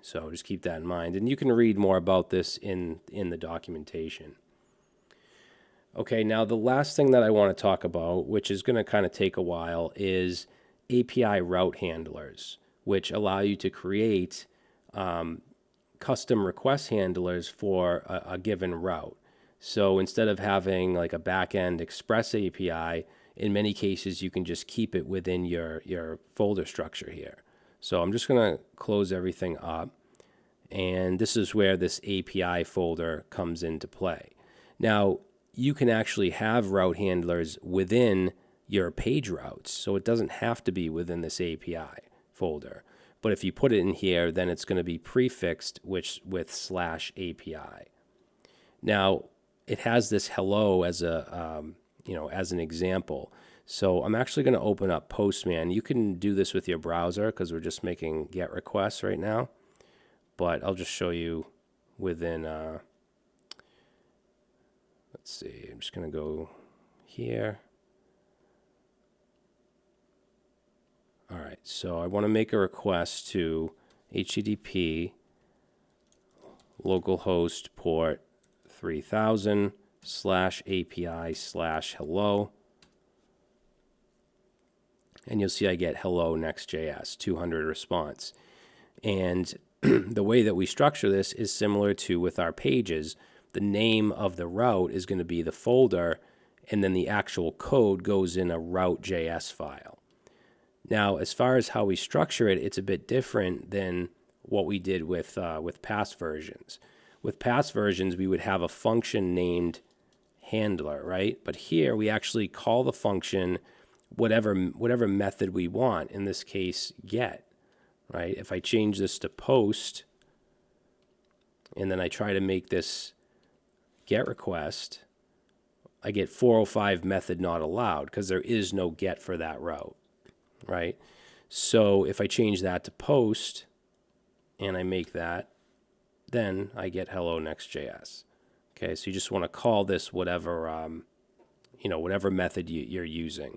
So just keep that in mind. And you can read more about this in the documentation. Okay, now the last thing that I want to talk about, which is going to kind of take a while, is API route handlers, which allow you to create custom request handlers for a given route. So instead of having like a backend Express API, in many cases you can just keep it within your folder structure here. So I'm just going to close everything up, and this is where this API folder comes into play. Now, you can actually have route handlers within your page routes, so it doesn't have to be within this API folder. But if you put it in here, then it's going to be prefixed with /API. Now, it has this hello as as an example. So I'm actually going to open up Postman. You can do this with your browser because we're just making GET requests right now. But I'll just show you within, let's see, I'm just going to go here. All right, so I want to make a request to HTTP localhost port 3000 /API/hello. And you'll see I get hello Next.js 200 response. And the way that we structure this is similar to with our pages. The name of the route is going to be the folder, and then the actual code goes in a route.js file. Now, as far as how we structure it, it's a bit different than what we did with past versions. With past versions, we would have a function named handler, right? But here we actually call the function whatever method we want, in this case get, right? If I change this to post and then I try to make this get request, I get 405 method not allowed because there is no get for that route, right? So if I change that to post and I make that, then I get hello Next.js. Okay, so you just want to call this whatever whatever method you're using.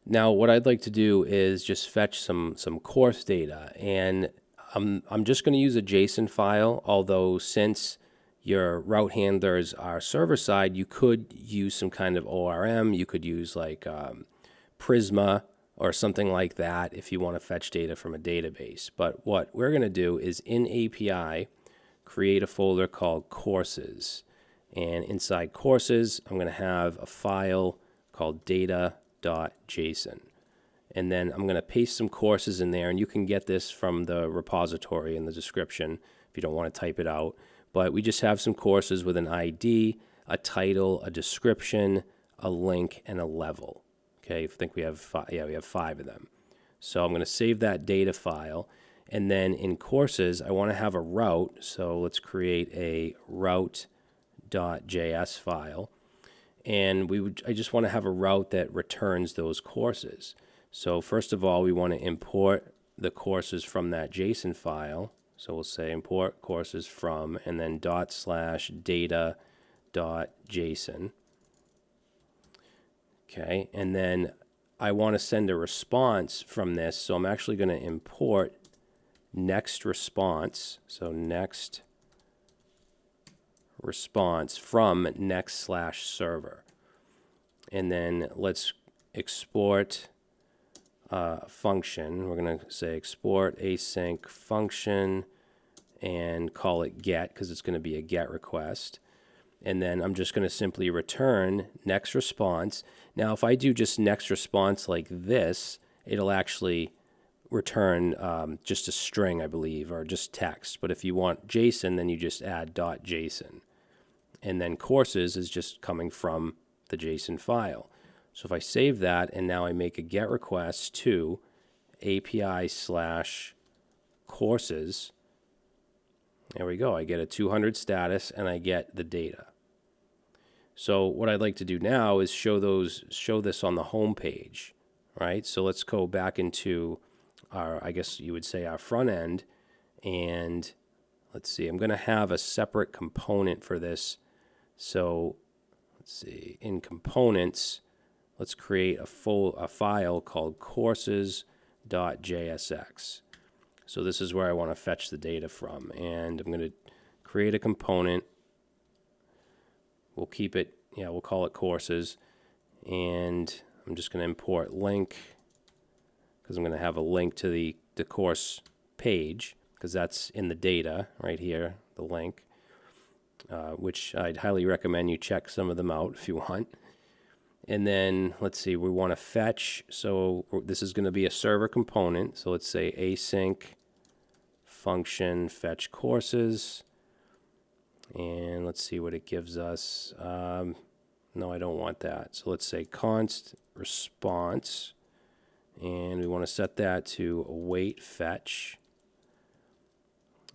Now, what I'd like to do is just fetch some course data, and I'm just going to use a JSON file. Although since your route handlers are server side, you could use some kind of ORM. You could use like Prisma or something like that if you want to fetch data from a database. But what we're going to do is in API create a folder called courses. And inside courses, I'm going to have a file called data.json. And then I'm going to paste some courses in there, and you can get this from the repository in the description if you don't want to type it out. But we just have some courses with an ID, a title, a description, a link, and a level. Okay, I think we have five of them. So I'm going to save that data file. And then in courses, I want to have a route. So let's create a route.js file. And I just want to have a route that returns those courses. So first of all, we want to import the courses from that JSON file. So we'll say import courses from, and then ./data.json. Okay, and then I want to send a response from this. So I'm actually going to import next response. So next response from next/server. And then let's export function. We're going to say export async function and call it get, because it's going to be a get request. And then I'm just going to simply return next response. Now, if I do just next response like this, it'll actually return just a string, I believe, or just text. But if you want JSON, then you just add .json. And then courses is just coming from the JSON file. So if I save that and now I make a GET request to API/courses, there we go. I get a 200 status and I get the data. So what I'd like to do now is show this on the home page, right? So let's go back into our, I guess you would say, our front end, and let's see, I'm going to have a separate component for this. So let's see, in components, let's create a file called courses.jsx. So this is where I want to fetch the data from, and I'm going to create a component. We'll keep it, we'll call it courses, and I'm just going to import link, because I'm going to have a link to the course page, because that's in the data right here, the link, which I'd highly recommend you check some of them out if you want. And then let's see, we want to fetch, so this is going to be a server component. So let's say async function fetch courses, and let's see what it gives us. No, I don't want that. So let's say const response, and we want to set that to await fetch.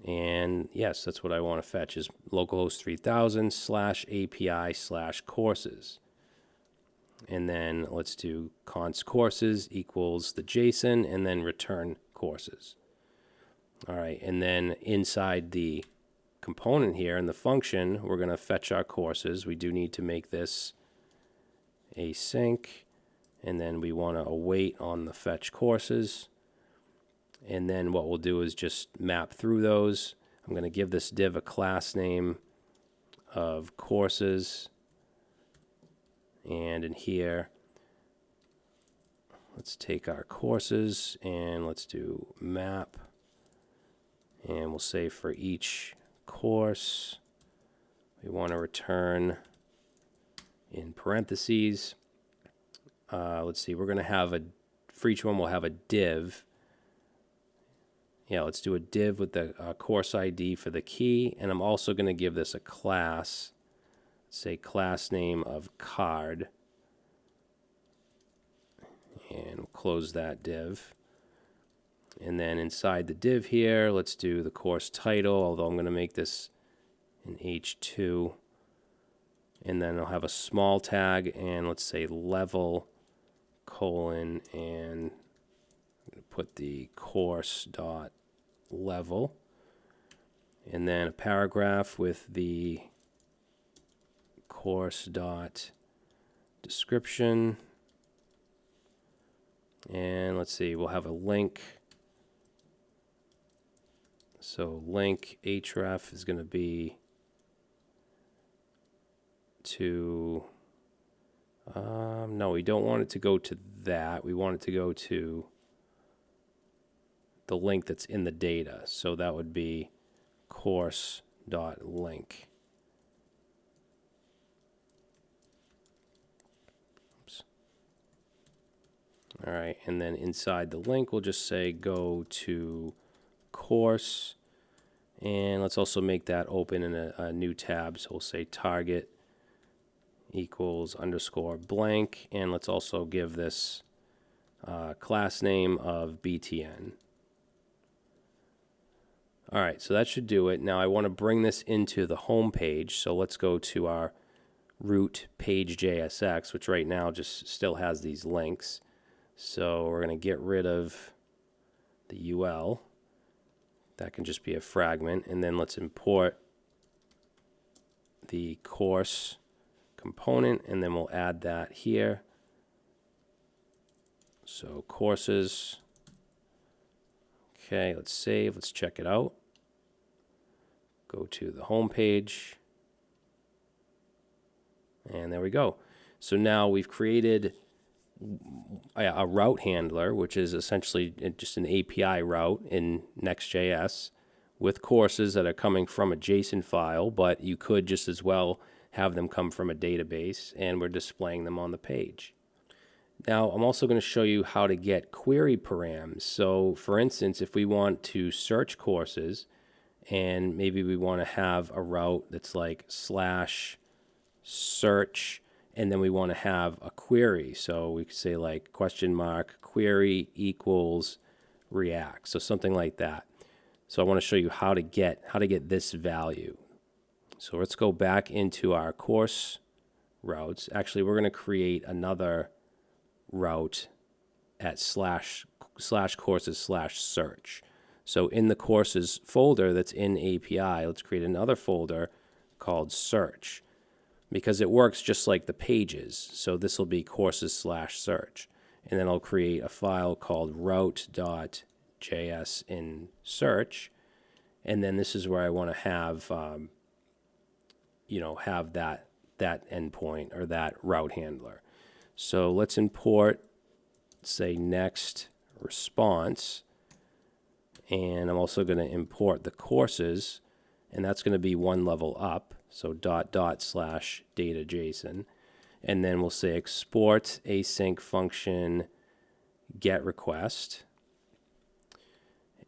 And yes, that's what I want to fetch, is localhost 3000 /API/courses. And then let's do const courses equals the JSON, and then return courses. All right, and then inside the component here in the function, we're going to fetch our courses. We do need to make this async, and then we want to await on the fetch courses. And then what we'll do is just map through those. I'm going to give this div a class name of courses. And in here, let's take our courses and let's do map. And we'll say for each course, we want to return in parentheses. Let's see, we're going to have for each one, we'll have a div. Let's do a div with the course ID for the key. And I'm also going to give this a class. Say class name of card, and we'll close that div. And then inside the div here, let's do the course title, although I'm going to make this an H2. And then I'll have a small tag, and let's say level : and I'm going to put the course dot level, and then a paragraph with the course dot description. And let's see, we'll have a link. So link href is going to be to no, we don't want it to go to that. We want it to go to the link that's in the data. So that would be course.link. All right, and then inside the link, we'll just say go to course, and let's also make that open in a new tab. So we'll say target equals underscore blank, and let's also give this class name of btn. All right, so that should do it. Now I want to bring this into the home page. So let's go to our root page JSX, which right now just still has these links. So we're going to get rid of the UL. That can just be a fragment. And then let's import the course component, and then we'll add that here. So courses. Okay, let's save. Let's check it out. Go to the home page. And there we go. So now we've created a route handler, which is essentially just an API route in Next.js with courses that are coming from a JSON file, but you could just as well have them come from a database, and we're displaying them on the page. Now, I'm also going to show you how to get query params. So, for instance, if we want to search courses, and maybe we want to have a route that's like /search, and then we want to have a query. So we could say like $query equals React. So something like that. So I want to show you how to get this value. So let's go back into our course routes. Actually, we're going to create another route at /courses/search. So in the courses folder that's in API, let's create another folder called search, because it works just like the pages. So this will be courses/search. And then I'll create a file called route.js in search. And then this is where I want to have, have that endpoint or that route handler. So let's import, say, next response. And I'm also going to import the courses, and that's going to be one level up. So /data.json. And then we'll say export async function get request.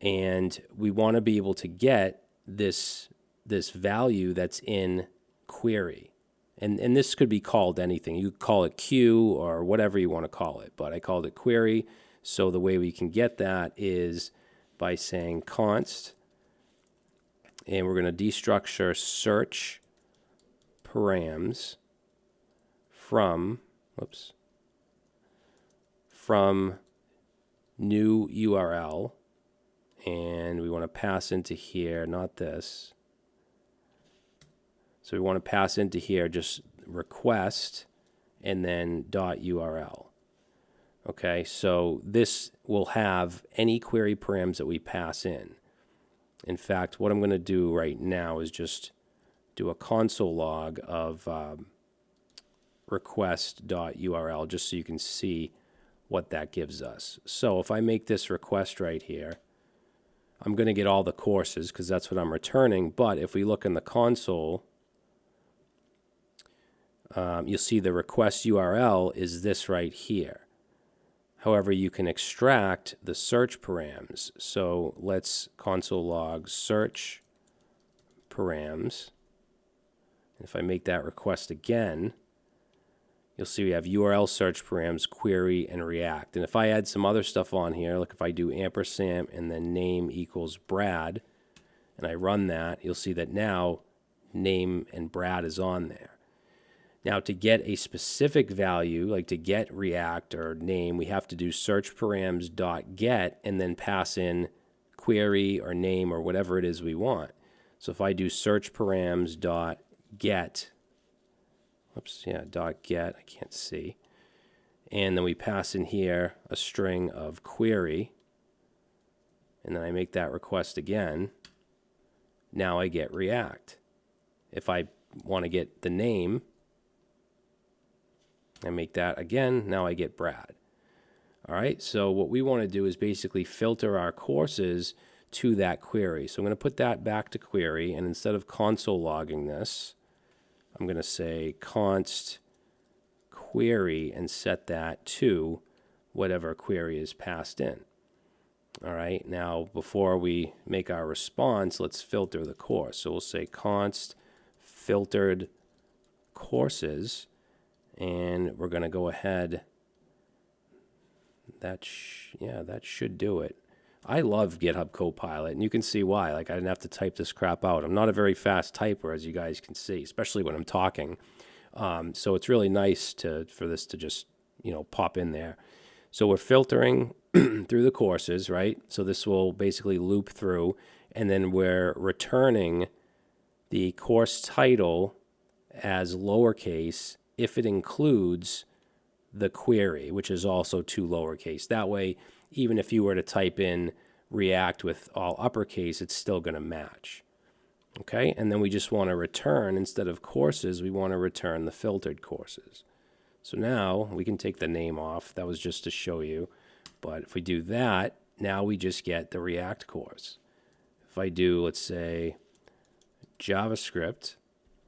And we want to be able to get this value that's in query. And this could be called anything. You could call it queue or whatever you want to call it, but I called it query. So the way we can get that is by saying const, and we're going to destructure search params from new URL, and we want to pass into here, not this. So we want to pass into here just request and then .url. Okay, so this will have any query params that we pass in. In fact, what I'm going to do right now is just do a console log of request.url just so you can see what that gives us. So if I make this request right here, I'm going to get all the courses because that's what I'm returning. But if we look in the console, you'll see the request URL is this right here. However, you can extract the search params. So let's console log search params. If I make that request again, you'll see we have URL search params, query, and React. And if I add some other stuff on here, like if I do ampersand and then name equals Brad, and I run that, you'll see that now name and Brad is on there. Now to get a specific value, like to get React or name, we have to do search params.get and then pass in query or name or whatever it is we want. So if I do search params.get, .get, I can't see. And then we pass in here a string of query, and then I make that request again. Now I get React. If I want to get the name, I make that again. Now I get Brad. All right, so what we want to do is basically filter our courses to that query. So I'm going to put that back to query, and instead of console logging this, I'm going to say const query and set that to whatever query is passed in. All right, now before we make our response, let's filter the course. So we'll say const filtered courses, and we're going to go ahead. That should do it. I love GitHub Copilot, and you can see why. Like, I didn't have to type this crap out. I'm not a very fast typer, as you guys can see, especially when I'm talking. So it's really nice for this to just, pop in there. So we're filtering through the courses, right? So this will basically loop through, and then we're returning the course title as lowercase if it includes the query, which is also 2 lowercase. That way, even if you were to type in React with all uppercase, it's still going to match. Okay, and then we just want to return, instead of courses, we want to return the filtered courses. So now we can take the name off. That was just to show you. But if we do that, now we just get the React course. If I do, let's say, JavaScript,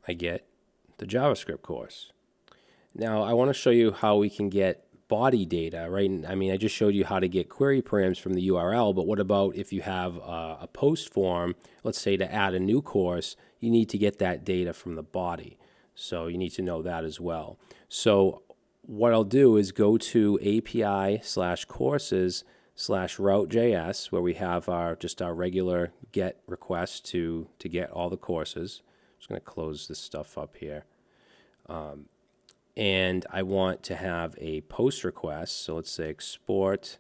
I get the JavaScript course. Now, I want to show you how we can get body data, right? I mean, I just showed you how to get query params from the URL, but what about if you have a post form, let's say to add a new course, you need to get that data from the body. So you need to know that as well. So what I'll do is go to API/courses/route.js, where we have our regular GET request to get all the courses. I'm just going to close this stuff up here. And I want to have a post request. So let's say export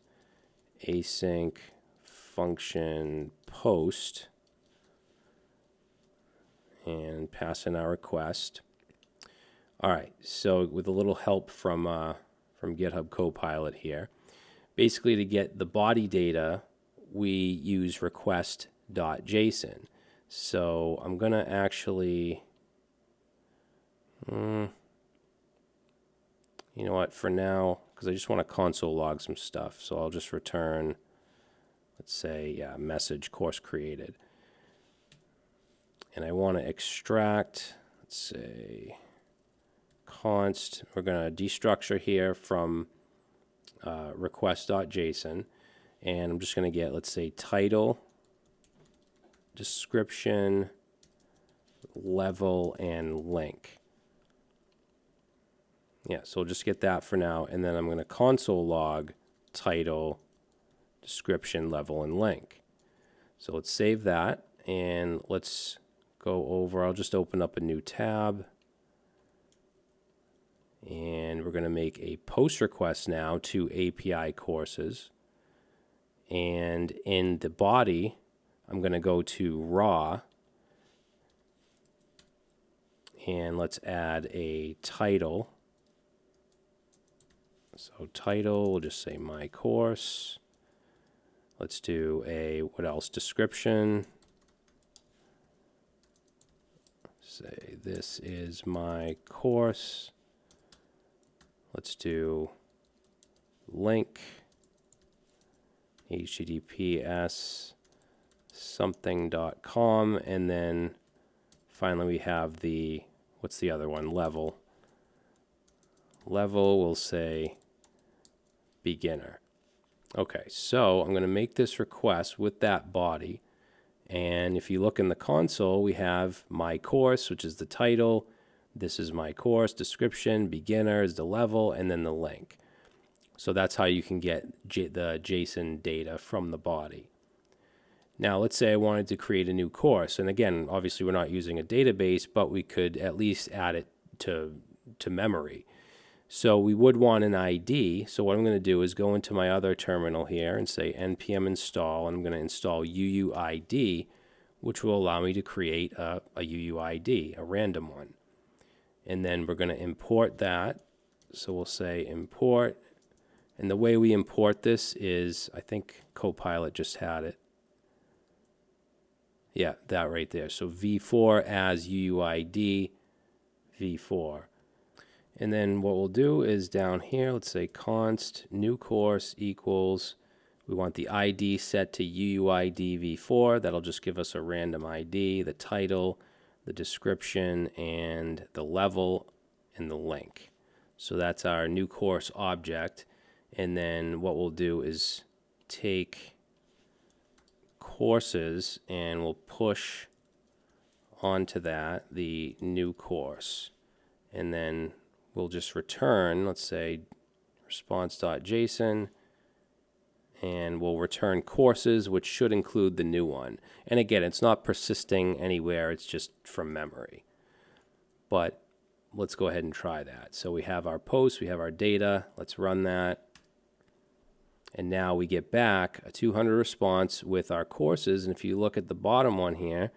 async function post and pass in our request. All right, so with a little help from GitHub Copilot here, basically to get the body data, we use request.json. So I'm going to actually, you know what, for now, because I just want to console log some stuff, so I'll just return, let's say, message course created. And I want to extract, let's say, const. We're going to destructure here from request.json, and I'm just going to get, let's say, title, description, level, and link. Yeah, so we'll just get that for now, and then I'm going to console log title, description, level, and link. So let's save that, and let's go over. I'll just open up a new tab, and we're going to make a post request now to API courses. And in the body, I'm going to go to raw, and let's add a title. So title, we'll just say my course. Let's do a, what else, description. Say this is my course. Let's do link, https something.com, and then finally we have the, what's the other one, level. Level, we'll say beginner. Okay, so I'm going to make this request with that body, and if you look in the console, we have my course, which is the title. This is my course, description, beginner is the level, and then the link. So that's how you can get the JSON data from the body. Now, let's say I wanted to create a new course, and again, obviously we're not using a database, but we could at least add it to memory. So we would want an ID. So what I'm going to do is go into my other terminal here and say npm install, and I'm going to install UUID, which will allow me to create a UUID, a random one. And then we're going to import that. So we'll say import. And the way we import this is, I think Copilot just had it. Yeah, that right there. So v4 as UUID v4. And then what we'll do is down here, let's say const new course equals, we want the ID set to UUID v4. That'll just give us a random ID, the title, the description, and the level, and the link. So that's our new course object. And then what we'll do is take courses and we'll push onto that the new course. And then we'll just return, let's say, response.json, and we'll return courses, which should include the new one. And again, it's not persisting anywhere, it's just from memory. But let's go ahead and try that. So we have our post, we have our data, let's run that. And now we get back a 200 response with our courses. And if you look at the bottom one here,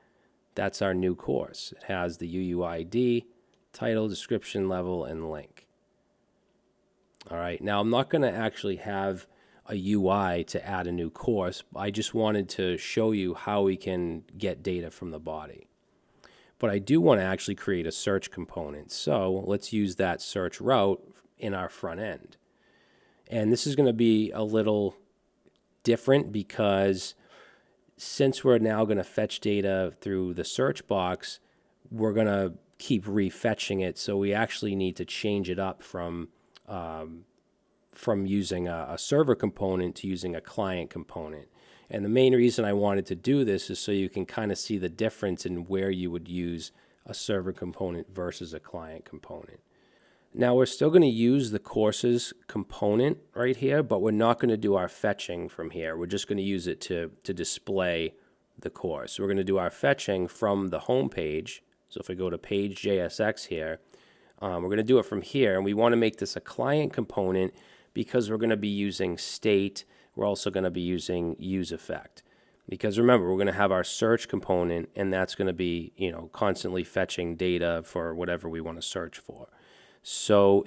that's our new course. It has the UUID, title, description, level, and link. All right, now I'm not going to actually have a UI to add a new course. I just wanted to show you how we can get data from the body. But I do want to actually create a search component. So let's use that search route in our front end. And this is going to be a little different because since we're now going to fetch data through the search box, we're going to keep refetching it. So we actually need to change it up from using a server component to using a client component. And the main reason I wanted to do this is so you can kind of see the difference in where you would use a server component versus a client component. Now we're still going to use the courses component right here, but we're not going to do our fetching from here. We're just going to use it to display the course. So we're going to do our fetching from the home page. So if we go to page.jsx here, we're going to do it from here, and we want to make this a client component because we're going to be using state. We're also going to be using useEffect. Because remember, we're going to have our search component, and that's going to be, constantly fetching data for whatever we want to search for. So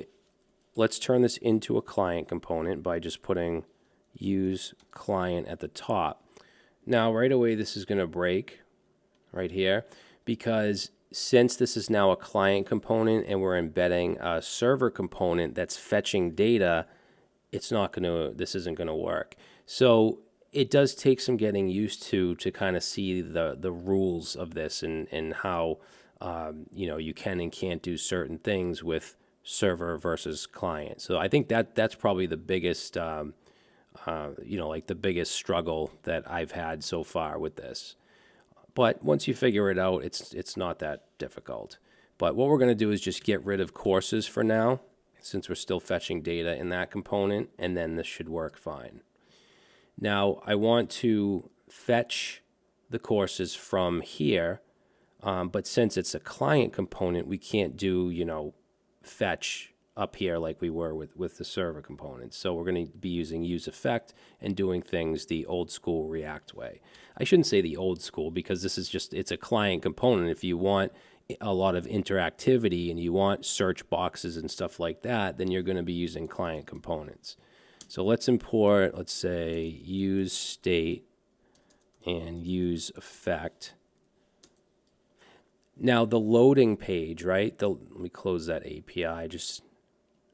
let's turn this into a client component by just putting use client at the top. Now, right away, this is going to break right here because since this is now a client component and we're embedding a server component that's fetching data, this isn't going to work. So it does take some getting used to kind of see the rules of this and how you can and can't do certain things with server versus client. So I think that's probably the biggest the biggest struggle that I've had so far with this. But once you figure it out, it's not that difficult. But what we're going to do is just get rid of courses for now, since we're still fetching data in that component, and then this should work fine. Now I want to fetch the courses from here, but since it's a client component, we can't do fetch up here like we were with the server components. So we're going to be using useEffect and doing things the old school React way. I shouldn't say the old school because it's a client component. If you want a lot of interactivity and you want search boxes and stuff like that, then you're going to be using client components. So let's import, let's say, use state and useEffect. Now the loading page, right? Let me close that API, just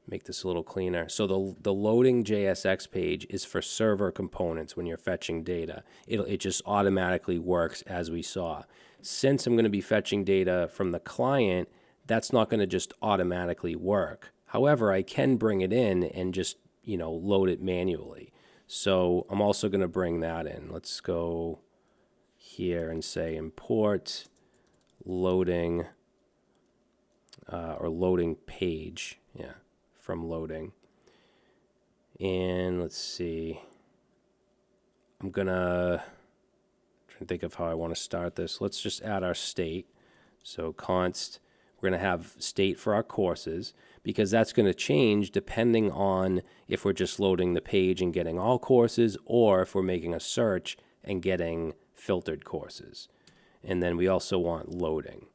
make this a little cleaner. So the loading JSX page is for server components when you're fetching data. It just automatically works as we saw. Since I'm going to be fetching data from the client, that's not going to just automatically work. However, I can bring it in and just load it manually. So I'm also going to bring that in. Let's go here and say import loading or loading page, from loading. And let's see, I'm gonna try to think of how I want to start this. Let's just add our state. So const, we're going to have state for our courses because that's going to change depending on if we're just loading the page and getting all courses or if we're making a search and getting filtered courses. And then we also want loading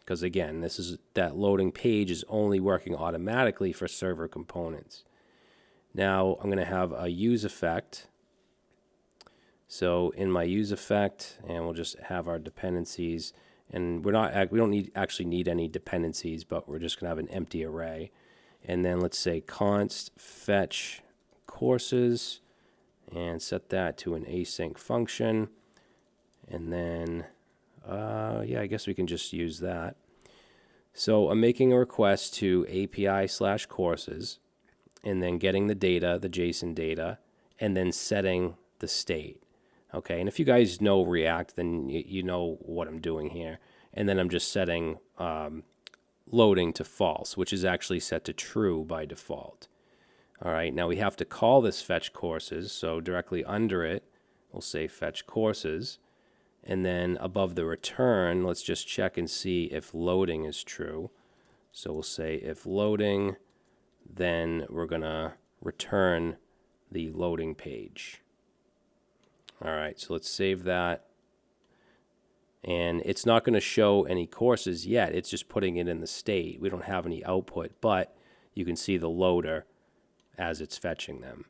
because again, that loading page is only working automatically for server components. Now I'm going to have a useEffect. So in my useEffect, and we'll just have our dependencies, and we don't actually need any dependencies, but we're just going to have an empty array. And then let's say const fetch courses and set that to an async function. And then I guess we can just use that. So I'm making a request to API/courses and then getting the data, the JSON data, and then setting the state. Okay, and if you guys know React, then you know what I'm doing here. And then I'm just setting loading to false, which is actually set to true by default. All right, now we have to call this fetch courses, so directly under it, we'll say fetch courses. And then above the return, let's just check and see if loading is true. So we'll say if loading, then we're going to return the loading page. All right, so let's save that. And it's not going to show any courses yet. It's just putting it in the state. We don't have any output, but you can see the loader as it's fetching them.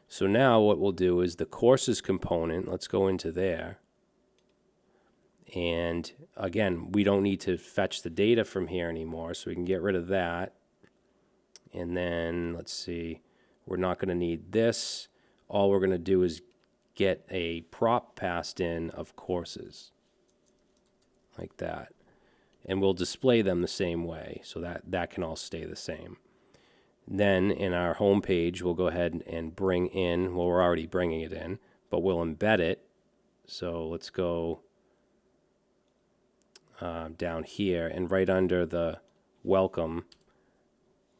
So now what we'll do is the courses component, let's go into there. And again, we don't need to fetch the data from here anymore, so we can get rid of that. And then let's see, we're not going to need this. All we're going to do is get a prop passed in of courses, like that. And we'll display them the same way, so that can all stay the same. Then in our home page, we'll go ahead and bring in, well, we're already bringing it in, but we'll embed it. So let's go down here, and right under the welcome,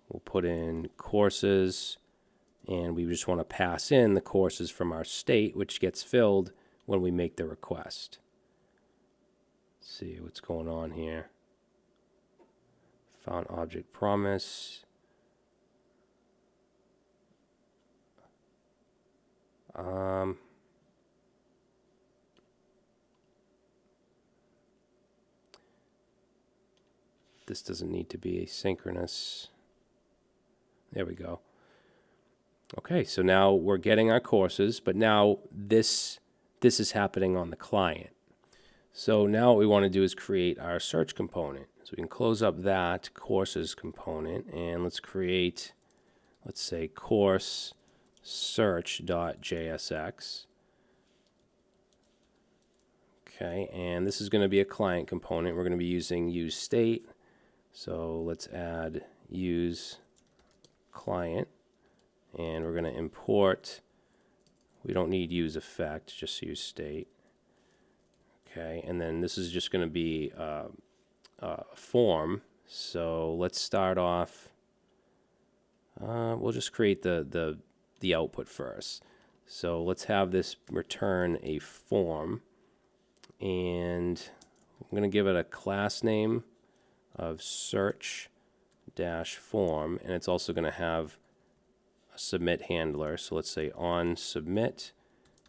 we'll put in courses, and we just want to pass in the courses from our state, which gets filled when we make the request. Let's see what's going on here. Found object promise. This doesn't need to be asynchronous. There we go. Okay, so now we're getting our courses, but now this is happening on the client. So now what we want to do is create our search component. So we can close up that courses component, and let's create, let's say, course search.jsx. Okay, and this is going to be a client component. We're going to be using use state. So let's add use client, and we're going to import, we don't need use effect, just use state. Okay, and then this is just going to be a form. So let's start off, we'll just create the output first. So let's have this return a form, and I'm going to give it a class name of search-form, and it's also going to have a submit handler. So let's say on submit,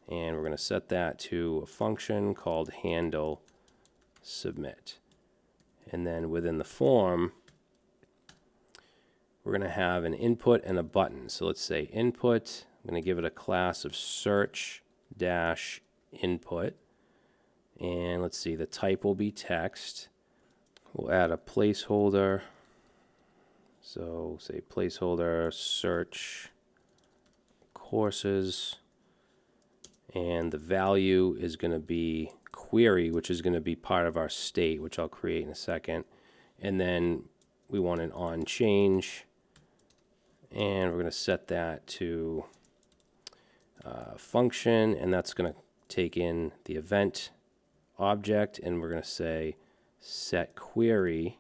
and we're going to set that to a function called handle submit. And then within the form, we're going to have an input and a button. So let's say input, I'm going to give it a class of search-input, and let's see, the type will be text. We'll add a placeholder. So say placeholder search courses, and the value is going to be query, which is going to be part of our state, which I'll create in a second. And then we want an on change, and we're going to set that to function, and that's going to take in the event object, and we're going to say set query,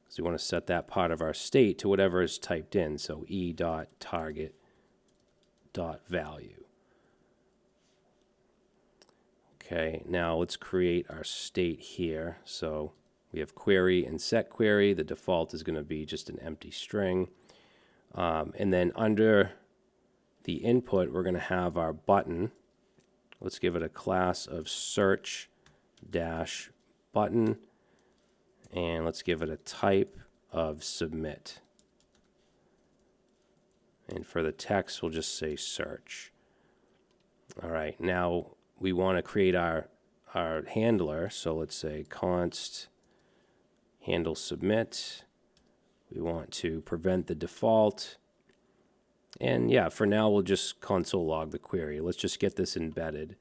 so we want to set that part of our state to whatever is typed in, so e.target.value. Okay, now let's create our state here. So we have query and set query. The default is going to be just an empty string. And then under the input, we're going to have our button. Let's give it a class of search-button. And let's give it a type of submit. And for the text, we'll just say search. All right, now we want to create our handler. So let's say const handle submit. We want to prevent the default. And yeah, for now, we'll just console log the query. Let's just get this embedded.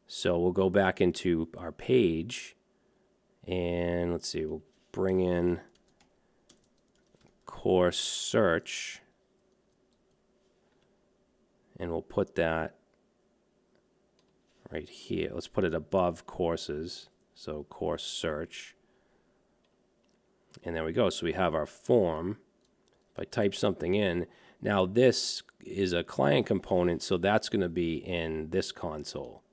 So we'll go back into our page. And let's see, we'll bring in course search, and we'll put that right here. Let's put it above courses, so course search. And there we go. So we have our form. If I type something in, Now this is a client component, so that's going to be in this console.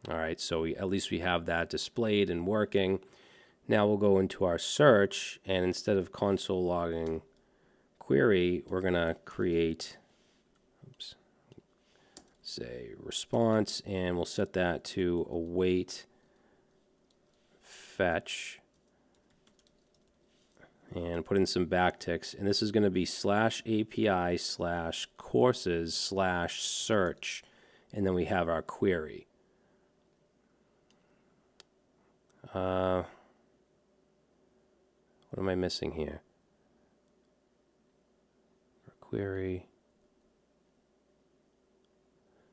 All right, so at least we have that displayed and working. Now we'll go into our search, and instead of console logging query, we're going to create, say response, and we'll set that to await fetch, and put in some backticks, and this is going to be /API/courses/search, and then we have our query. What am I missing here? For query.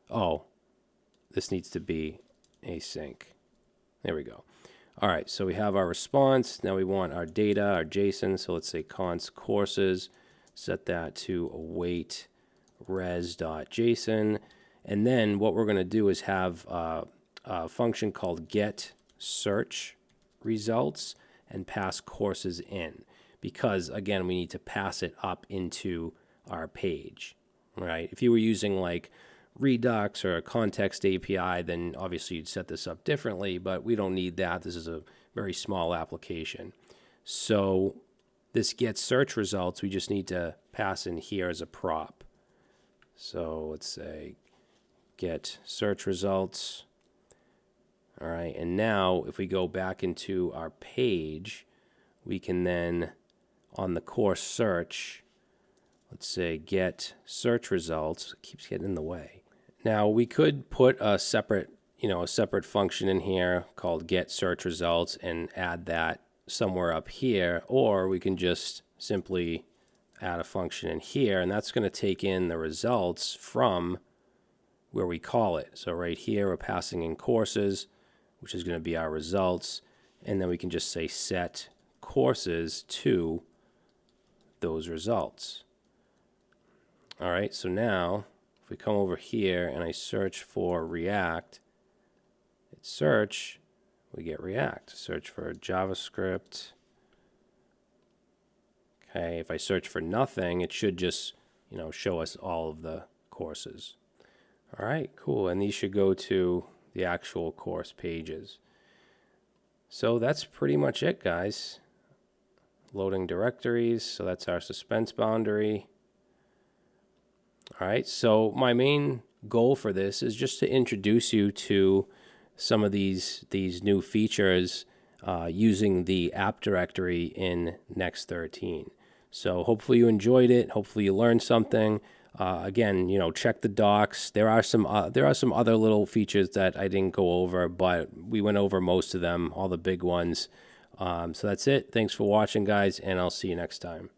Oh, this needs to be async. There we go. All right, so we have our response. Now we want our data, our JSON. So let's say const courses. Set that to await res.json. And then what we're going to do is have a function called get search results and pass courses in, because again we need to pass it up into our page, right? If you were using like Redux or a context API, then obviously you'd set this up differently, but we don't need that. This is a very small application. So this get search results, we just need to pass in here as a prop. So let's say get search results. All right, and now if we go back into our page, we can then, on the course search, let's say get search results. It keeps getting in the way. Now we could put a separate, a separate function in here called get search results and add that somewhere up here, or we can just simply add a function in here, and that's going to take in the results from where we call it. So right here we're passing in courses, which is going to be our results, and then we can just say set courses to those results. All right, so now if we come over here and I search for React, it's search, we get React. Search for JavaScript. Okay, if I search for nothing, it should just, show us all of the courses. All right, cool, and these should go to the actual course pages. So that's pretty much it, guys. Loading directories, so that's our suspense boundary. All right, so my main goal for this is just to introduce you to some of these new features using the app directory in Next 13. So hopefully you enjoyed it. Hopefully you learned something. Again, check the docs. There are some other little features that I didn't go over, but we went over most of them, all the big ones. So that's it. Thanks for watching, guys, and I'll see you next time.